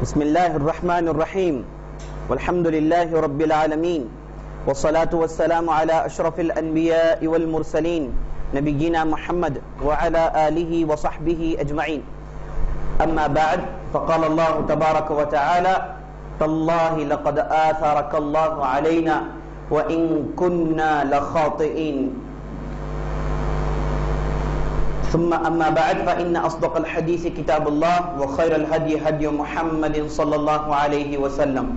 بسم اللہ الرحمن الرحیم والحمد للہ رب العالمین والصلاة والسلام علی اشرف الانبیاء والمرسلین نبینا محمد وعلی آلہ وصحبہ اجمعین اما بعد فقال اللہ تبارک وتعالی تاللہ لقد آثرک اللہ علینا وإن كنا لخاطئین ثم أما بعد فإن أصدق الحديث كتاب الله وخير الهدي هدي محمد صلى الله عليه وسلم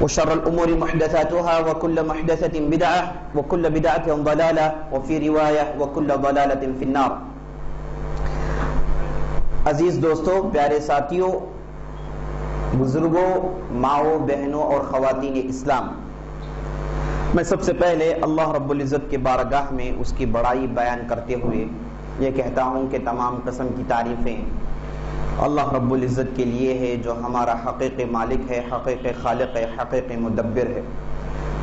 وشر الأمور محدثاتها وكل محدثة بدعة وكل بدعة ضلالة وفي رواية وكل ضلالة في النار. عزیز دوستو، پیارے ساتھیوں، بزرگوں، ماؤں، بہنوں اور خواتین اسلام، میں سب سے پہلے اللہ رب العزت کے بارگاہ میں اس کی بڑائی بیان کرتے ہوئے یہ کہتا ہوں کہ تمام قسم کی تعریفیں اللہ رب العزت کے لیے ہے جو ہمارا حقیقی مالک ہے، حقیقی خالق ہے، حقیقی مدبر ہے.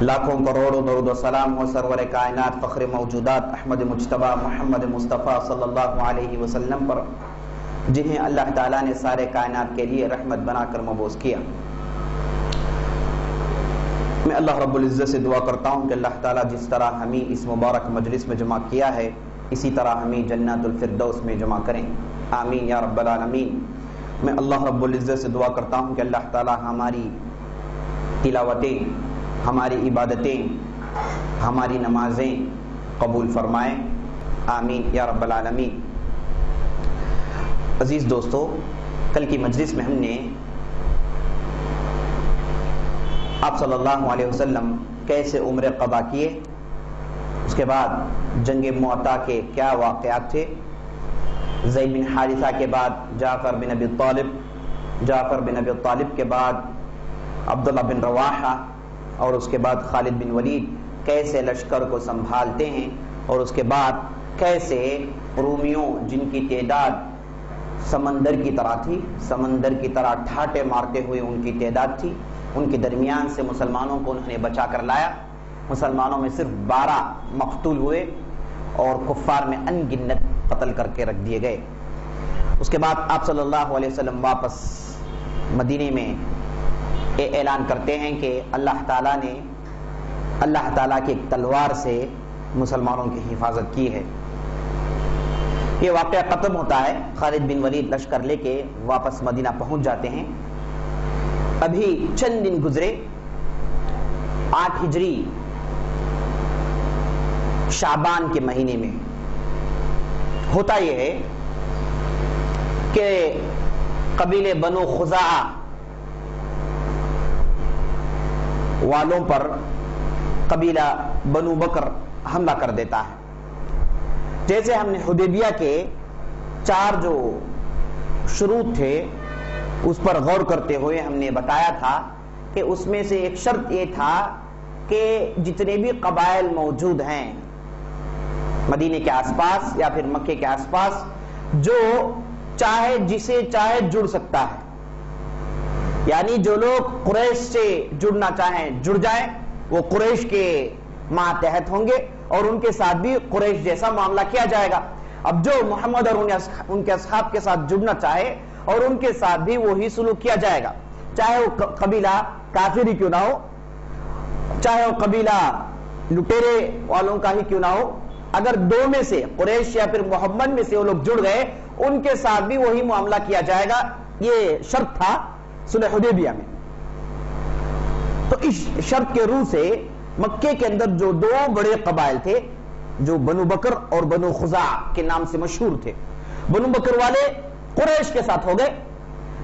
لاکھوں کروڑوں درود و سلام ہو سرور کائنات فخر موجودات احمد مجتبی محمد مصطفیٰ صلی اللہ علیہ وسلم پر، جنہیں اللہ تعالیٰ نے سارے کائنات کے لیے رحمت بنا کر مبعوث کیا. میں اللہ رب العزت سے دعا کرتا ہوں کہ اللہ تعالیٰ جس طرح ہمیں اس مبارک مجلس میں جمع کیا ہے اسی طرح ہمیں جنت الفردوس میں جمع کریں، آمین یا رب العالمین. میں اللہ رب العزت سے دعا کرتا ہوں کہ اللہ تعالیٰ ہماری تلاوتیں، ہماری عبادتیں، ہماری نمازیں قبول فرمائیں، آمین یا رب العالمین. عزیز دوستو، کل کی مجلس میں ہم نے آپ صلی اللہ علیہ وسلم کیسے عمرے قضا کیے، اس کے بعد جنگ معطا کے کیا واقعات تھے، زید بن حارثہ کے بعد جعفر بن ابی طالب، جعفر بن ابی طالب کے بعد عبداللہ بن رواحہ اور اس کے بعد خالد بن ولید کیسے لشکر کو سنبھالتے ہیں، اور اس کے بعد کیسے رومیوں جن کی تعداد سمندر کی طرح تھی، سمندر کی طرح ٹھاٹے مارتے ہوئے ان کی تعداد تھی، ان کے درمیان سے مسلمانوں کو انہوں نے بچا کر لایا. مسلمانوں میں صرف 12 مقتول ہوئے اور کفار میں ان گنت قتل کر کے رکھ دیے گئے. اس کے بعد آپ صلی اللہ علیہ وسلم واپس مدینے میں یہ اعلان کرتے ہیں کہ اللہ تعالیٰ نے اللہ تعالیٰ کی ایک تلوار سے مسلمانوں کی حفاظت کی ہے. یہ واقعہ ختم ہوتا ہے، خالد بن ولید لشکر لے کے واپس مدینہ پہنچ جاتے ہیں. ابھی چند دن گزرے، 8 ہجری شعبان کے مہینے میں ہوتا یہ ہے کہ قبیلے بنو خزاعہ والوں پر قبیلہ بنو بکر حملہ کر دیتا ہے. جیسے ہم نے حدیبیہ کے 4 جو شروط تھے اس پر غور کرتے ہوئے ہم نے بتایا تھا کہ اس میں سے ایک شرط یہ تھا کہ جتنے بھی قبائل موجود ہیں مدینے کے آس پاس یا پھر مکے کے آس پاس، جو چاہے جسے چاہے جڑ سکتا ہے، یعنی جو لوگ قریش سے جڑنا چاہیں جڑ جائیں، وہ قریش کے ماتحت ہوں گے اور ان کے ساتھ بھی قریش جیسا معاملہ کیا جائے گا. اب جو محمد اور ان کے اصحاب کے ساتھ جڑنا چاہے اور ان کے ساتھ بھی وہی سلوک کیا جائے گا، چاہے وہ قبیلہ کافر ہی کیوں نہ ہو، چاہے وہ قبیلہ لٹیرے والوں کا ہی کیوں نہ ہو. اگر 2 میں سے قریش یا پھر محمد میں سے وہ لوگ جڑ گئے ان کے ساتھ بھی وہی معاملہ کیا جائے گا. یہ شرط تھا صلح حدیبیہ میں. تو اس شرط کے روح سے مکے کے اندر جو 2 بڑے قبائل تھے جو بنو بکر اور بنو خزاعہ کے نام سے مشہور تھے، بنو بکر والے قریش کے ساتھ ہو گئے،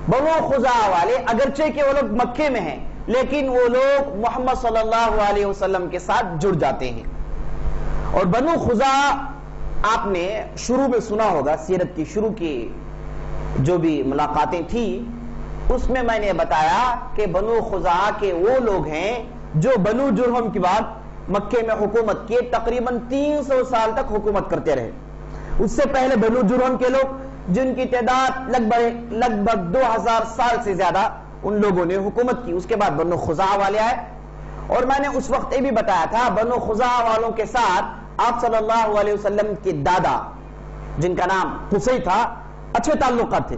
بنو خزاعہ والے اگرچہ کہ وہ لوگ مکے میں ہیں لیکن وہ لوگ محمد صلی اللہ علیہ وسلم کے ساتھ جڑ جاتے ہیں. اور بنو خزاعہ آپ نے شروع میں سنا ہوگا، سیرت کی شروع کی جو بھی ملاقاتیں تھی اس میں میں نے بتایا کہ بنو خزاعہ کے وہ لوگ ہیں جو بنو جرہم کے بعد مکے میں حکومت کیے، تقریباً 300 سال تک حکومت کرتے رہے. اس سے پہلے بنو جرہم کے لوگ جن کی تعداد لگ بھگ 2000 سال سے زیادہ ان لوگوں نے حکومت کی. اس کے بعد بنو خزاعہ والے آئے، اور میں نے اس وقت یہ بھی بتایا تھا بنو خزاعہ والوں کے ساتھ آپ صلی اللہ علیہ وسلم کے دادا جن کا نام قصی تھا اچھے تعلقات تھے،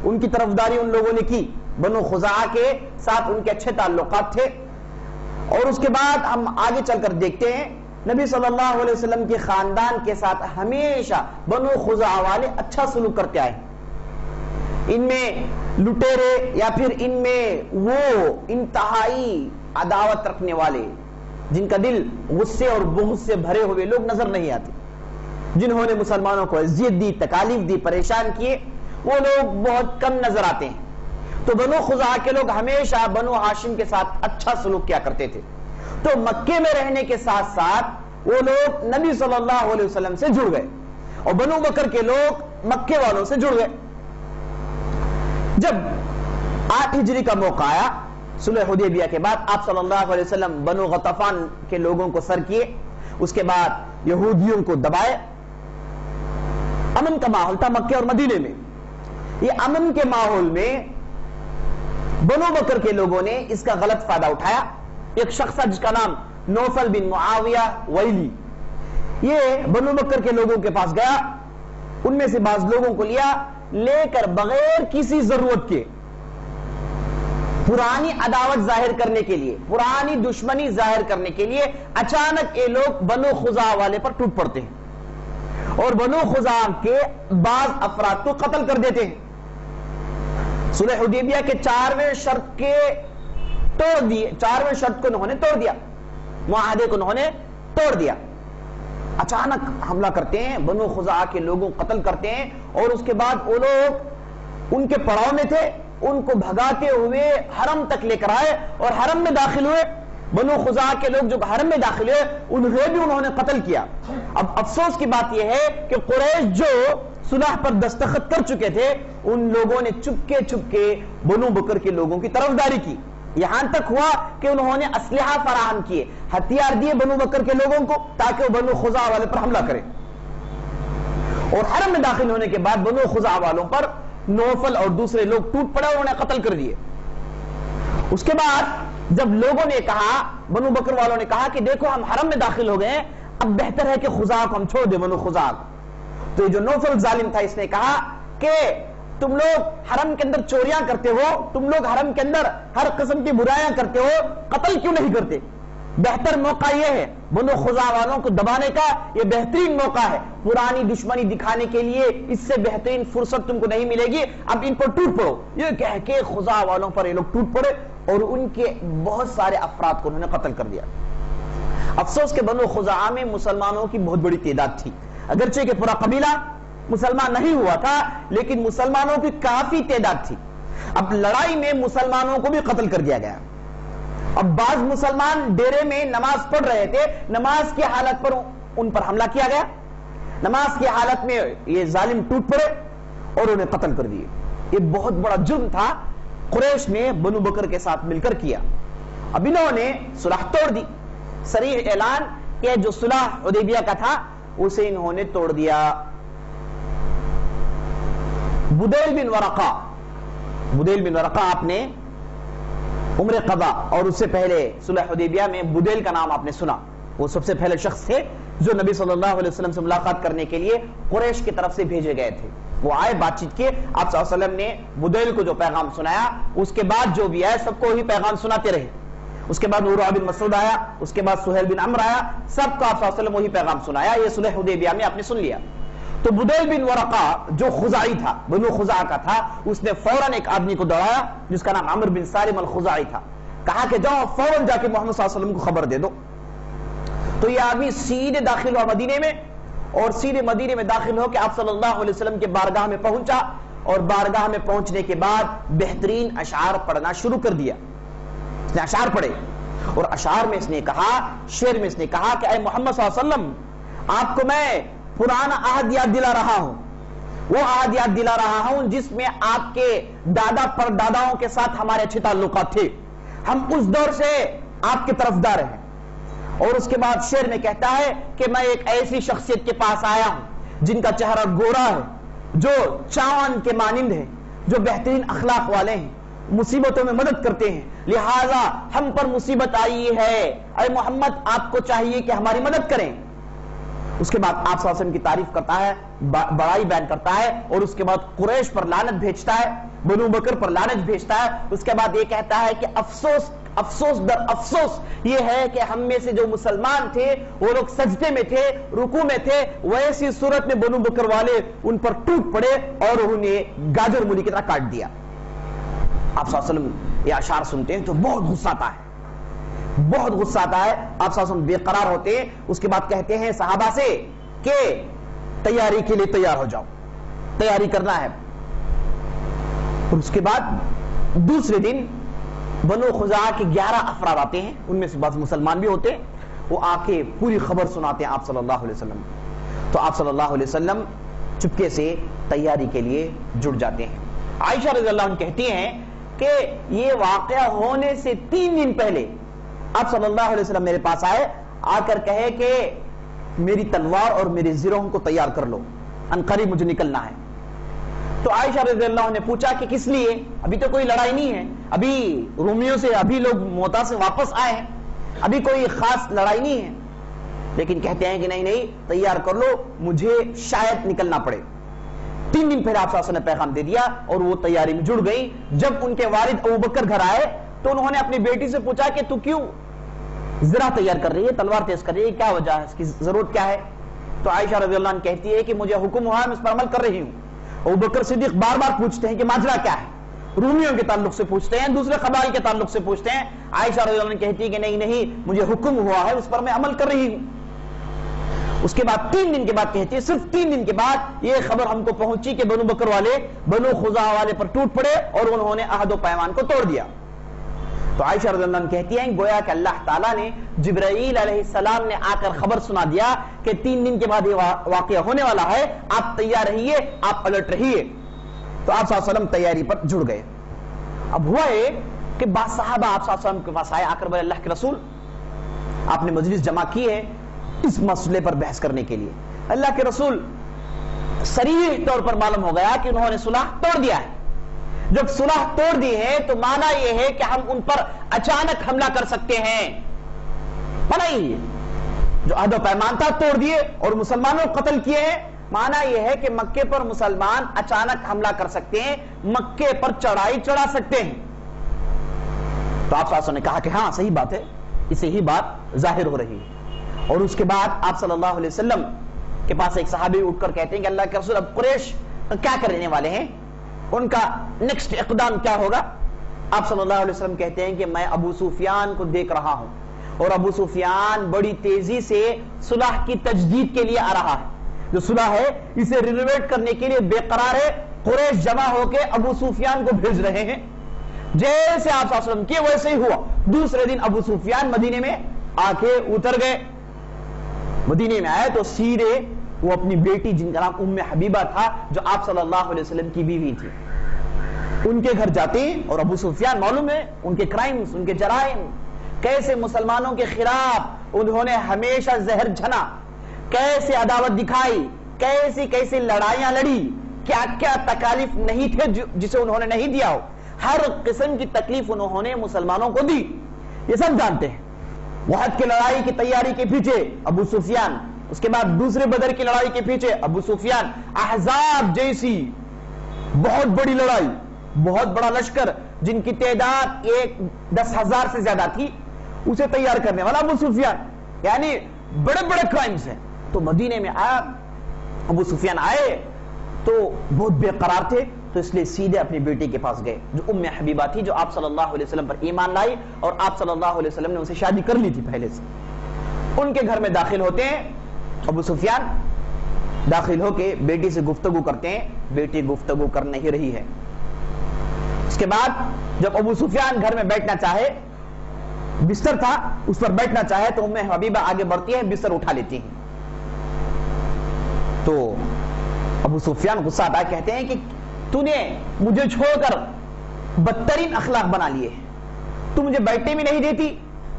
ان کی طرفداری ان لوگوں نے کی. بنو خزاعہ کے ساتھ ان کے اچھے تعلقات تھے. اور اس کے بعد ہم آگے چل کر دیکھتے ہیں نبی صلی اللہ علیہ وسلم کے خاندان کے ساتھ ہمیشہ بنو خزاعہ والے اچھا سلوک کرتے آئے. ان میں لٹیرے یا پھر ان میں وہ انتہائی عداوت رکھنے والے جن کا دل غصے اور بغض سے بھرے ہوئے لوگ نظر نہیں آتے, جنہوں نے مسلمانوں کو اذیت دی, تکالیف دی, پریشان کیے, وہ لوگ بہت کم نظر آتے ہیں. تو بنو خزاعہ کے لوگ ہمیشہ بنو ہاشم کے ساتھ اچھا سلوک کیا کرتے تھے. تو مکے میں رہنے کے ساتھ ساتھ وہ لوگ نبی صلی اللہ علیہ وسلم سے جڑ گئے اور بنو بکر کے لوگ مکے والوں سے جڑ گئے. جب 8 ہجری کا موقع آیا, صلح حدیبیہ کے بعد آپ صلی اللہ علیہ وسلم بنو غطفان کے لوگوں کو سر کیے, اس کے بعد یہودیوں کو دبائے. امن کا ماحول تھا مکے اور مدینے میں. یہ امن کے ماحول میں بنو بکر کے لوگوں نے اس کا غلط فائدہ اٹھایا. ایک شخص جس کا نام نوفل بن معاویہ ویلی, یہ بنو بکر کے لوگوں کے پاس گیا, ان میں سے بعض لوگوں کو لے کر بغیر کسی ضرورت کے پرانی عداوت ظاہر کرنے کے لیے, پرانی دشمنی ظاہر کرنے کے لیے اچانک یہ لوگ بنو خزاعہ والے پر ٹوٹ پڑتے ہیں اور بنو خزاعہ کے بعض افراد کو قتل کر دیتے ہیں. صلح حدیبیہ کے 4ویں شرط کے توڑ دیے, 4ویں شرط کو انہوں نے توڑ دیا, معاہدے کو انہوں نے توڑ دیا. اچانک حملہ کرتے ہیں, بنو خزاعہ کے لوگوں کو قتل کرتے ہیں اور اس کے بعد وہ لوگ ان کے پڑاؤ میں تھے, ان کو بھگاتے ہوئے حرم تک لے کر آئے اور حرم میں داخل ہوئے. بنو خزاعہ کے لوگ جو حرم میں داخل ہوئے انہوں نے قتل کیا. اب افسوس کی بات یہ ہے کہ قریش جو صلح پر دستخط کر چکے تھے ان لوگوں نے چپکے بنو بکر کے لوگوں کی طرفداری کی. یہاں تک ہوا کہ انہوں نے اسلحہ فراہم کیے, ہتھیار دیے بنو بکر کے لوگوں کو تاکہ وہ بنو خزاعہ والے پر حملہ کریں. اور حرم میں داخل ہونے کے بعد بنو خزاعہ والوں پر نوفل اور دوسرے لوگ ٹوٹ پڑے اور انہیں قتل کر دیے. اس کے بعد جب لوگوں نے کہا, بنو بکر والوں نے کہا کہ دیکھو ہم حرم میں داخل ہو گئے, اب بہتر ہے کہ خزاعہ کو ہم چھوڑ دیں, بنو خزاعہ کو. تو یہ جو نوفل ظالم تھا اس نے کہا کہ تم لوگ حرم کے اندر چوریاں کرتے ہو, تم لوگ حرم کے اندر ہر قسم کی برائیاں کرتے ہو, قتل کیوں نہیں کرتے؟ بہتر موقع یہ ہے بنو خزاعہ والوں کو دبانے کا, یہ بہترین موقع ہے پرانی دشمنی دکھانے کے لیے, اس سے بہترین فرصت تم کو نہیں ملے گی, اب ان پر ٹوٹ پڑو. یہ کہہ کے خزاعہ والوں پر یہ لوگ ٹوٹ پڑے اور ان کے بہت سارے افراد کو انہوں نے قتل کر دیا. افسوس کہ بنو خزاعہ میں مسلمانوں کی بہت بڑی تعداد تھی, اگرچہ کہ پورا قبیلہ مسلمان نہیں ہوا تھا لیکن مسلمانوں کی کافی تعداد تھی. اب لڑائی میں مسلمانوں کو بھی قتل کر دیا گیا. اب بعض مسلمان ڈیرے میں نماز پڑھ رہے تھے, نماز کی حالت پر ان پر حملہ کیا گیا, نماز کی حالت میں یہ ظالم ٹوٹ پڑے اور انہیں قتل کر دیے. یہ بہت بڑا جرم تھا, قریش نے بنو بکر کے ساتھ مل کر کیا. اب انہوں نے صلح توڑ دی, صریح اعلان کہ جو صلح حدیبیہ کا تھا اسے انہوں نے توڑ دیا. بدیل بن ورقہ آپ نے عمر قضا اور اس سے پہلے صلح حدیبیہ میں بدیل کا نام آپ نے سنا. وہ سب سے پہلے شخص تھے جو نبی صلی اللہ علیہ وسلم سے ملاقات کرنے کے لیے قریش کی طرف سے بھیجے گئے تھے. وہ آئے, بات چیت کیے, آپ صلی اللہ علیہ وسلم نے بدیل کو جو پیغام سنایا اس کے بعد جو بھی آئے سب کو وہی پیغام سناتے رہے. اس کے بعد عروہ بن مسعود آیا, اس کے بعد سہیل بن عمرو آیا, سب کو آپ صلی اللہ علیہ وسلم وہی پیغام سنایا. یہ صلح حدیبیہ میں آپ نے سن لیا. تو بدیل بن ورقہ جو خزاعی تھا, بنو خزاعہ کا تھا, اس نے فوراً ایک آدمی کو دوڑایا جس کا نام عمرو بن سالم الخزاعی تھا. کہا کہ جاؤ فوراً جا کے محمد صلی اللہ علیہ وسلم کو خبر دے دو. تو یہ آدمی سیدھے داخل ہوا مدینے میں اور سیدھے مدینے میں داخل ہو کے آپ صلی اللہ علیہ وسلم کے بارگاہ میں پہنچا اور بارگاہ میں پہنچنے کے بعد بہترین اشعار پڑھنا شروع کر دیا. اس نے اشعار پڑھے اور اشعار میں اس نے کہا, شعر میں اس نے کہا کہ اے محمد صلی اللہ علیہ وسلم, آپ کو میں پرانا عہد یاد دلا رہا ہوں, وہ عہد یاد دلا رہا ہوں جس میں آپ کے دادا پر داداؤں کے ساتھ ہمارے اچھے تعلقات تھے. ہم اس دور سے آپ کے طرفدار ہیں. اور اس کے بعد شعر میں کہتا ہے کہ میں ایک ایسی شخصیت کے پاس آیا ہوں جن کا چہرہ گورا ہے, جو چاند کے مانند ہے, جو بہترین اخلاق والے ہیں, مصیبتوں میں مدد کرتے ہیں, لہذا ہم پر مصیبت آئی ہے, اے محمد آپ کو چاہیے کہ ہماری مدد کریں. اس کے بعد آپ صلی اللہ علیہ وسلم کی تعریف کرتا ہے, بڑائی بیان کرتا ہے اور اس کے بعد قریش پر لعنت بھیجتا ہے. بنو بکر پر لعنت بھیجتا ہے. اس کے بعد یہ کہتا ہے کہ افسوس افسوس در افسوس یہ ہے کہ ہم میں سے جو مسلمان تھے وہ لوگ سجدے میں تھے, رکوع میں تھے, ویسی صورت میں بنو بکر والے ان پر ٹوٹ پڑے اور انہیں گاجر مولی کی طرح کاٹ دیا. آپ صلی اللہ علیہ وسلم یہ اشعار سنتے ہیں تو بہت غصہ آتا ہے, بہت غصہ آتا ہے. آپ صلی اللہ علیہ وسلم بے قرار ہوتے ہیں. اس کے بعد کہتے ہیں صحابہ سے کہ تیاری کے لیے تیار ہو جاؤ, تیاری کرنا ہے. اور اس کے بعد دوسرے دن بنو خزاعہ کے 11 افراد آتے ہیں, ان میں سے بعض مسلمان بھی ہوتے ہیں, وہ آ کے پوری خبر سناتے ہیں آپ صلی اللہ علیہ وسلم. تو آپ صلی اللہ علیہ وسلم چپکے سے تیاری کے لیے جڑ جاتے ہیں. عائشہ رضی اللہ عنہ کہتی ہیں کہ یہ واقعہ ہونے سے 3 دن پہلے آپ صلی اللہ علیہ وسلم میرے پاس آئے, آ کر کہے کہ میری تلوار اور میرے زرہوں کو تیار کر لو, عنقریب مجھے نکلنا ہے. تو عائشہ رضی اللہ عنہ نے پوچھا کہ کس لیے؟ ابھی تو کوئی لڑائی نہیں ہے, ابھی رومیوں سے ابھی لوگ موتا سے واپس آئے ہیں, ابھی کوئی خاص لڑائی نہیں ہے. لیکن کہتے ہیں کہ نہیں نہیں تیار کر لو, مجھے شاید نکلنا پڑے. 3 دن پہلے آپ صلی اللہ علیہ وسلم نے پیغام دے دیا اور وہ تیاری میں جڑ گئی. جب ان کے والد ابوبکر گھر آئے تو انہوں نے اپنی بیٹی سے پوچھا کہ تو کیوں زرہ تیار کر رہی ہے, تلوار تیز کر رہی ہے, کیا وجہ ہے, اس کی ضرورت کیا ہے؟ تو عائشہ رضی اللہ عنہ کہتی ہے کہ مجھے حکم ہوا, میں اس پر عمل کر رہی ہوں. ابوبکر صدیق بار بار پوچھتے ہیں کہ ماجرا کیا ہے, رومیوں کے تعلق سے پوچھتے ہیں, دوسرے قبائل کے تعلق سے پوچھتے ہیں. عائشہ رضی اللہ عنہ کہتی ہے کہ نہیں نہیں مجھے حکم ہوا ہے, اس پر میں عمل کر رہی ہوں. اس کے بعد 3 دن کے بعد کہتی ہے, صرف 3 دن کے بعد یہ خبر ہم کو پہنچی کہ بنو بکر والے بنو خزاعہ والے پر ٹوٹ پڑے اور انہوں نے عہد و پیمان کو توڑ دیا. تو عائشہ رضی اللہ عنہ کہتی ہیں گویا کہ اللہ تعالیٰ نے جبرائیل علیہ السلام نے آ کر خبر سنا دیا کہ 3 دن کے بعد یہ واقعہ ہونے والا ہے, آپ تیار رہیے, آپ الرٹ رہیے. تو آپ صلی اللہ علیہ وسلم تیاری پر جڑ گئے. اب ہوا ہے کہ بعض صحابہ آپ صلی اللہ علیہ وسلم کے پاس آئے, آ کر بولے اللہ کے رسول آپ نے مجلس جمع کی ہے اس مسئلے پر بحث کرنے کے لیے. اللہ کے رسول صریح طور پر معلوم ہو گیا کہ انہوں نے صلح توڑ دیا ہے. جب صلح توڑ دی ہے تو معنی یہ ہے کہ ہم ان پر اچانک حملہ کر سکتے ہیں. معنی یہ ہے جو عہد و پیمان تھا توڑ دیے اور مسلمانوں کو قتل کیے ہیں. معنی یہ ہے کہ مکے پر مسلمان اچانک حملہ کر سکتے ہیں, مکے پر چڑھائی چڑھا سکتے ہیں. تو آپ صلی اللہ علیہ وسلم نے کہا کہ ہاں صحیح بات ہے, اسے ہی بات ظاہر ہو رہی ہے. اور اس کے بعد آپ صلی اللہ علیہ وسلم کے پاس ایک صحابی اٹھ کر کہتے ہیں کہ اللہ کے رسول اب قریش کیا کرنے والے ہیں, ان کا نیکسٹ اقدام کیا ہوگا؟ آپ صلی اللہ علیہ وسلم کہتے ہیں کہ میں ابو سفیان کو دیکھ رہا ہوں اور ابو سفیان بڑی تیزی سے صلح کی تجدید کے لیے آ رہا ہے. جو صلح ہے اسے رینوویٹ کرنے کے لیے بے قرار ہے. قریش جمع ہو کے ابو سفیان کو بھیج رہے ہیں. جیسے آپ صلی اللہ علیہ وسلم کیے ویسے ہی ہوا. دوسرے دن ابو سفیان مدینے میں آ کے اتر گئے. مدینے میں آئے تو سیدھے وہ اپنی بیٹی جن کا نام ام حبیبہ تھا جو آپ صلی اللہ علیہ وسلم کی بیوی تھی, ان کے گھر جاتے ہیں. اور ابو سفیان معلوم ہے ان کے کرائمز, ان کے جرائم, کیسے مسلمانوں کے خلاف انہوں نے ہمیشہ زہر جھنا, کیسے عداوت دکھائی, کیسی کیسی لڑائیاں لڑی, کیا کیا تکالیف نہیں تھے جسے انہوں نے نہیں دیا ہو. ہر قسم کی تکلیف انہوں نے مسلمانوں کو دی, یہ سب جانتے ہیں. وحد کی لڑائی کی تیاری کے پیچھے ابو سفیان, اس کے بعد دوسرے بدر کی لڑائی کے پیچھے ابو سفیان, احزاب جیسی بہت بڑی لڑائی, بہت بڑا لشکر جن کی تعداد 10,000 سے زیادہ تھی, اسے تیار کرنے والا ابو سفیان. یعنی بڑے بڑے کرائمز ہیں. تو مدینے میں آیا, ابو سفیان آئے تو بہت بے قرار تھے, تو اس لیے سیدھے اپنی بیٹی کے پاس گئے جو ام حبیبہ تھی, جو آپ صلی اللہ علیہ وسلم پر ایمان لائی اور آپ صلی اللہ علیہ وسلم نے ان سے شادی کر لی تھی پہلے سے. ان کے گھر میں داخل ہوتے ہیں. ابو سفیان داخل ہو کے بیٹی سے گفتگو کرتے ہیں. بیٹی گفتگو کر نہیں رہی ہے. اس کے بعد جب ابو سفیان گھر میں بیٹھنا چاہے, بستر تھا اس پر بیٹھنا چاہے, تو ام حبیبہ آگے بڑھتی ہے, بستر اٹھا لیتی ہیں. تو ابو سفیان غصہ آتا ہے, کہتے ہیں کہ تو نے مجھے چھوڑ کر بدترین اخلاق بنا لیے, تو مجھے بیٹھنے بھی نہیں دیتی.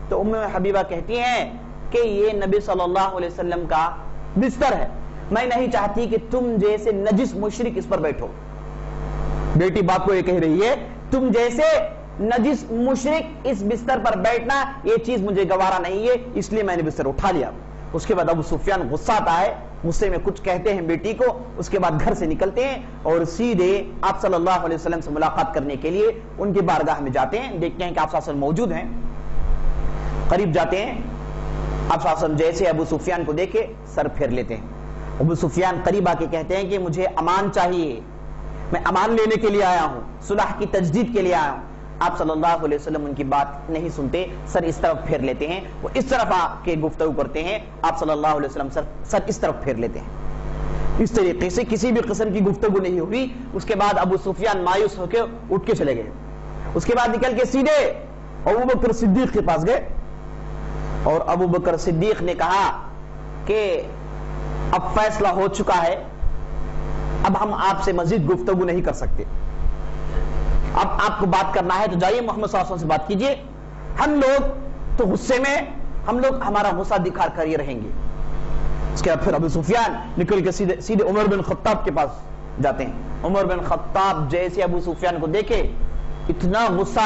تو ام حبیبہ کہتی ہیں کہ یہ نبی صلی اللہ علیہ وسلم کا بستر ہے, میں نہیں چاہتی کہ تم جیسے نجس مشرک اس پر بیٹھو. بیٹی باپ کو یہ کہہ رہی ہے تم جیسے نجس مشرک اس بستر پر بیٹھنا, یہ چیز مجھے گوارا نہیں ہے, اس لیے میں نے بستر اٹھا لیا. اس کے بعد ابو سفیان غصہ آتا ہے، غصے میں کچھ کہتے ہیں بیٹی کو، اس کے بعد گھر سے نکلتے ہیں اور سیدھے آپ صلی اللہ علیہ وسلم سے ملاقات کرنے کے لیے ان کی بارگاہ میں جاتے ہیں. دیکھتے ہیں کہ آپ صلی اللہ علیہ وسلم موجود ہیں، قریب جاتے ہیں. آپ صلی اللہ علیہ وسلم جیسے ابو سفیان کو دیکھے سر پھیر لیتے ہیں. ابو سفیان قریب آ کے کہتے ہیں کہ مجھے امان چاہیے، میں امان لینے کے لیے آیا ہوں، صلح کی تجدید کے لیے آیا ہوں. آپ صلی اللہ علیہ وسلم ان کی بات نہیں سنتے، سر اس طرف پھیر لیتے ہیں. وہ اس طرف آ کے گفتگو کرتے ہیں، آپ صلی اللہ علیہ وسلم سر اس طرف پھیر لیتے ہیں. اس طریقے سے کسی بھی قسم کی گفتگو نہیں ہوئی. اس کے بعد ابو سفیان مایوس ہو کے اٹھ کے چلے گئے. اس کے بعد نکل کے سیدھے ابوبکر صدیق کے پاس گئے اور ابوبکر صدیق نے کہا کہ اب فیصلہ ہو چکا ہے، اب ہم آپ سے مزید گفتگو نہیں کر سکتے، اب آپ کو بات کرنا ہے تو جائیے محمد صلی اللہ علیہ وسلم سے بات کیجئے. ہم لوگ تو غصے میں، ہم لوگ ہمارا غصہ دکھا کر ہی رہیں گے. اس کے بعد پھر ابو سفیان نکل کے سیدھے عمر بن خطاب کے پاس جاتے ہیں. عمر بن خطاب جیسے ابو سفیان کو دیکھے اتنا غصہ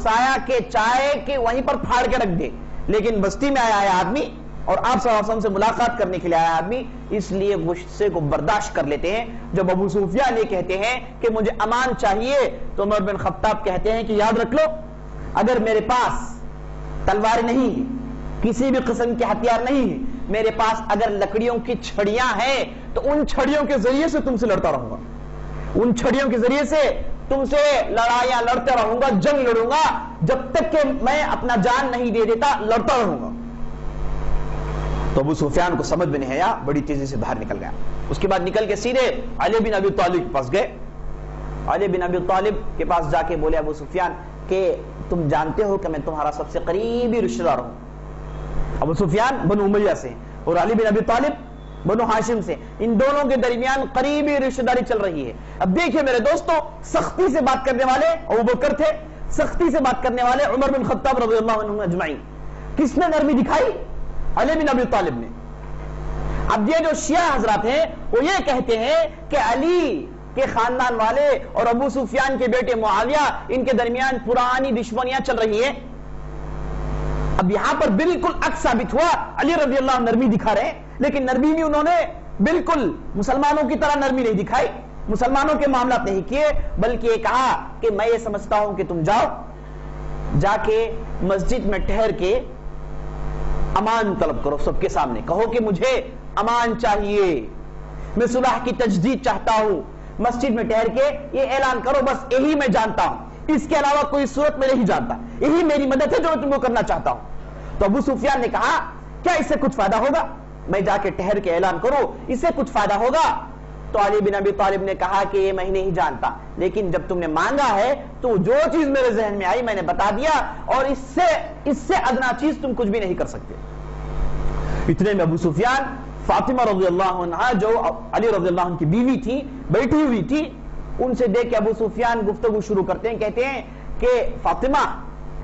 آیا کہ چاہے کہ وہیں پر پھاڑ کے رکھ دے، لیکن بستی میں آیا ہے آدمی اور آپ صلی اللہ علیہ وسلم سے ملاقات کرنے کے لیے آیا آدمی، اس لیے غصے کو برداشت کر لیتے ہیں. جب ابو سفیان یہ کہتے ہیں کہ مجھے امان چاہیے تو عمر بن خطاب کہتے ہیں کہ یاد رکھ لو، اگر میرے پاس تلوار نہیں ہے، کسی بھی قسم کے ہتھیار نہیں ہے، میرے پاس اگر لکڑیوں کی چھڑیاں ہیں تو ان چھڑیوں کے ذریعے سے تم سے لڑتا رہوں گا، ان چھڑیوں کے ذریعے سے تم سے لڑائیاں لڑتے رہوں گا، جنگ لڑوں گا، جب تک کہ میں اپنا جان نہیں دے دیتا لڑتا رہوں گا. تو ابو سفیان کو سمجھ میں نہیں آیا، بڑی تیزی سے باہر نکل گیا. اس کے بعد نکل کے سیدھے علی بن ابی طالب کے پاس گئے. علی بن ابی طالب کے پاس جا کے بولے ابو سفیان کہ تم جانتے ہو کہ میں تمہارا سب سے قریبی رشتہ دار ہوں. ابو سفیان بنو امیہ سے اور علی بن ابی طالب بنو ہاشم سے، ان دونوں کے درمیان قریبی رشتہ داری چل رہی ہے. اب دیکھیں میرے دوستو، سختی سے بات کرنے والے ابوبکر تھے، سختی سے بات کرنے والے عمر بن خطاب رضی اللہ عنہ اجمعین. کس نے نرمی دکھائی؟ علی بن ابی طالب نے. اب یہ جو شیعہ حضرات ہیں وہ یہ کہتے ہیں کہ علی کے خاندان والے اور ابو سفیان کے بیٹے معاویہ، ان کے درمیان پرانی دشمنیاں چل رہی ہیں. اب یہاں پر بالکل عکس ثابت ہوا، علی رضی اللہ عنہ نرمی دکھا رہے ہیں، لیکن نرمی بھی انہوں نے بالکل مسلمانوں کی طرح نرمی نہیں دکھائی، مسلمانوں کے معاملات نہیں کیے، بلکہ یہ کہا کہ میں یہ سمجھتا ہوں کہ تم جاؤ، جا کے مسجد میں ٹھہر کے امان طلب کرو، سب کے سامنے کہو کہ مجھے امان چاہیے، میں صلح کی تجدید چاہتا ہوں. مسجد میں ٹھہر کے یہ اعلان کرو، بس یہی میں جانتا ہوں، اس کے علاوہ کوئی صورت میں نہیں جانتا، یہی میری مدد ہے جو میں تم کو کرنا چاہتا ہوں. تو ابو سفیان نے کہا کیا اس سے کچھ فائدہ ہوگا؟ میں جا کے ٹھہر کے اعلان کروں، اس سے کچھ فائدہ ہوگا؟ تو علی بن ابی طالب نے کہا کہ یہ میں نہیں جانتا، لیکن جب تم نے مانگا ہے تو جو چیز میرے ذہن میں آئی میں نے بتا دیا، اور اس سے ادنا چیز تم کچھ بھی نہیں کر سکتے. اتنے میں ابو سفیان فاطمہ رضی اللہ عنہ جو علی رضی اللہ عنہ کی بیوی تھی، بیٹھی ہوئی تھی، ان سے دیکھ کے ابو سفیان گفتگو شروع کرتے ہیں. کہتے ہیں کہ فاطمہ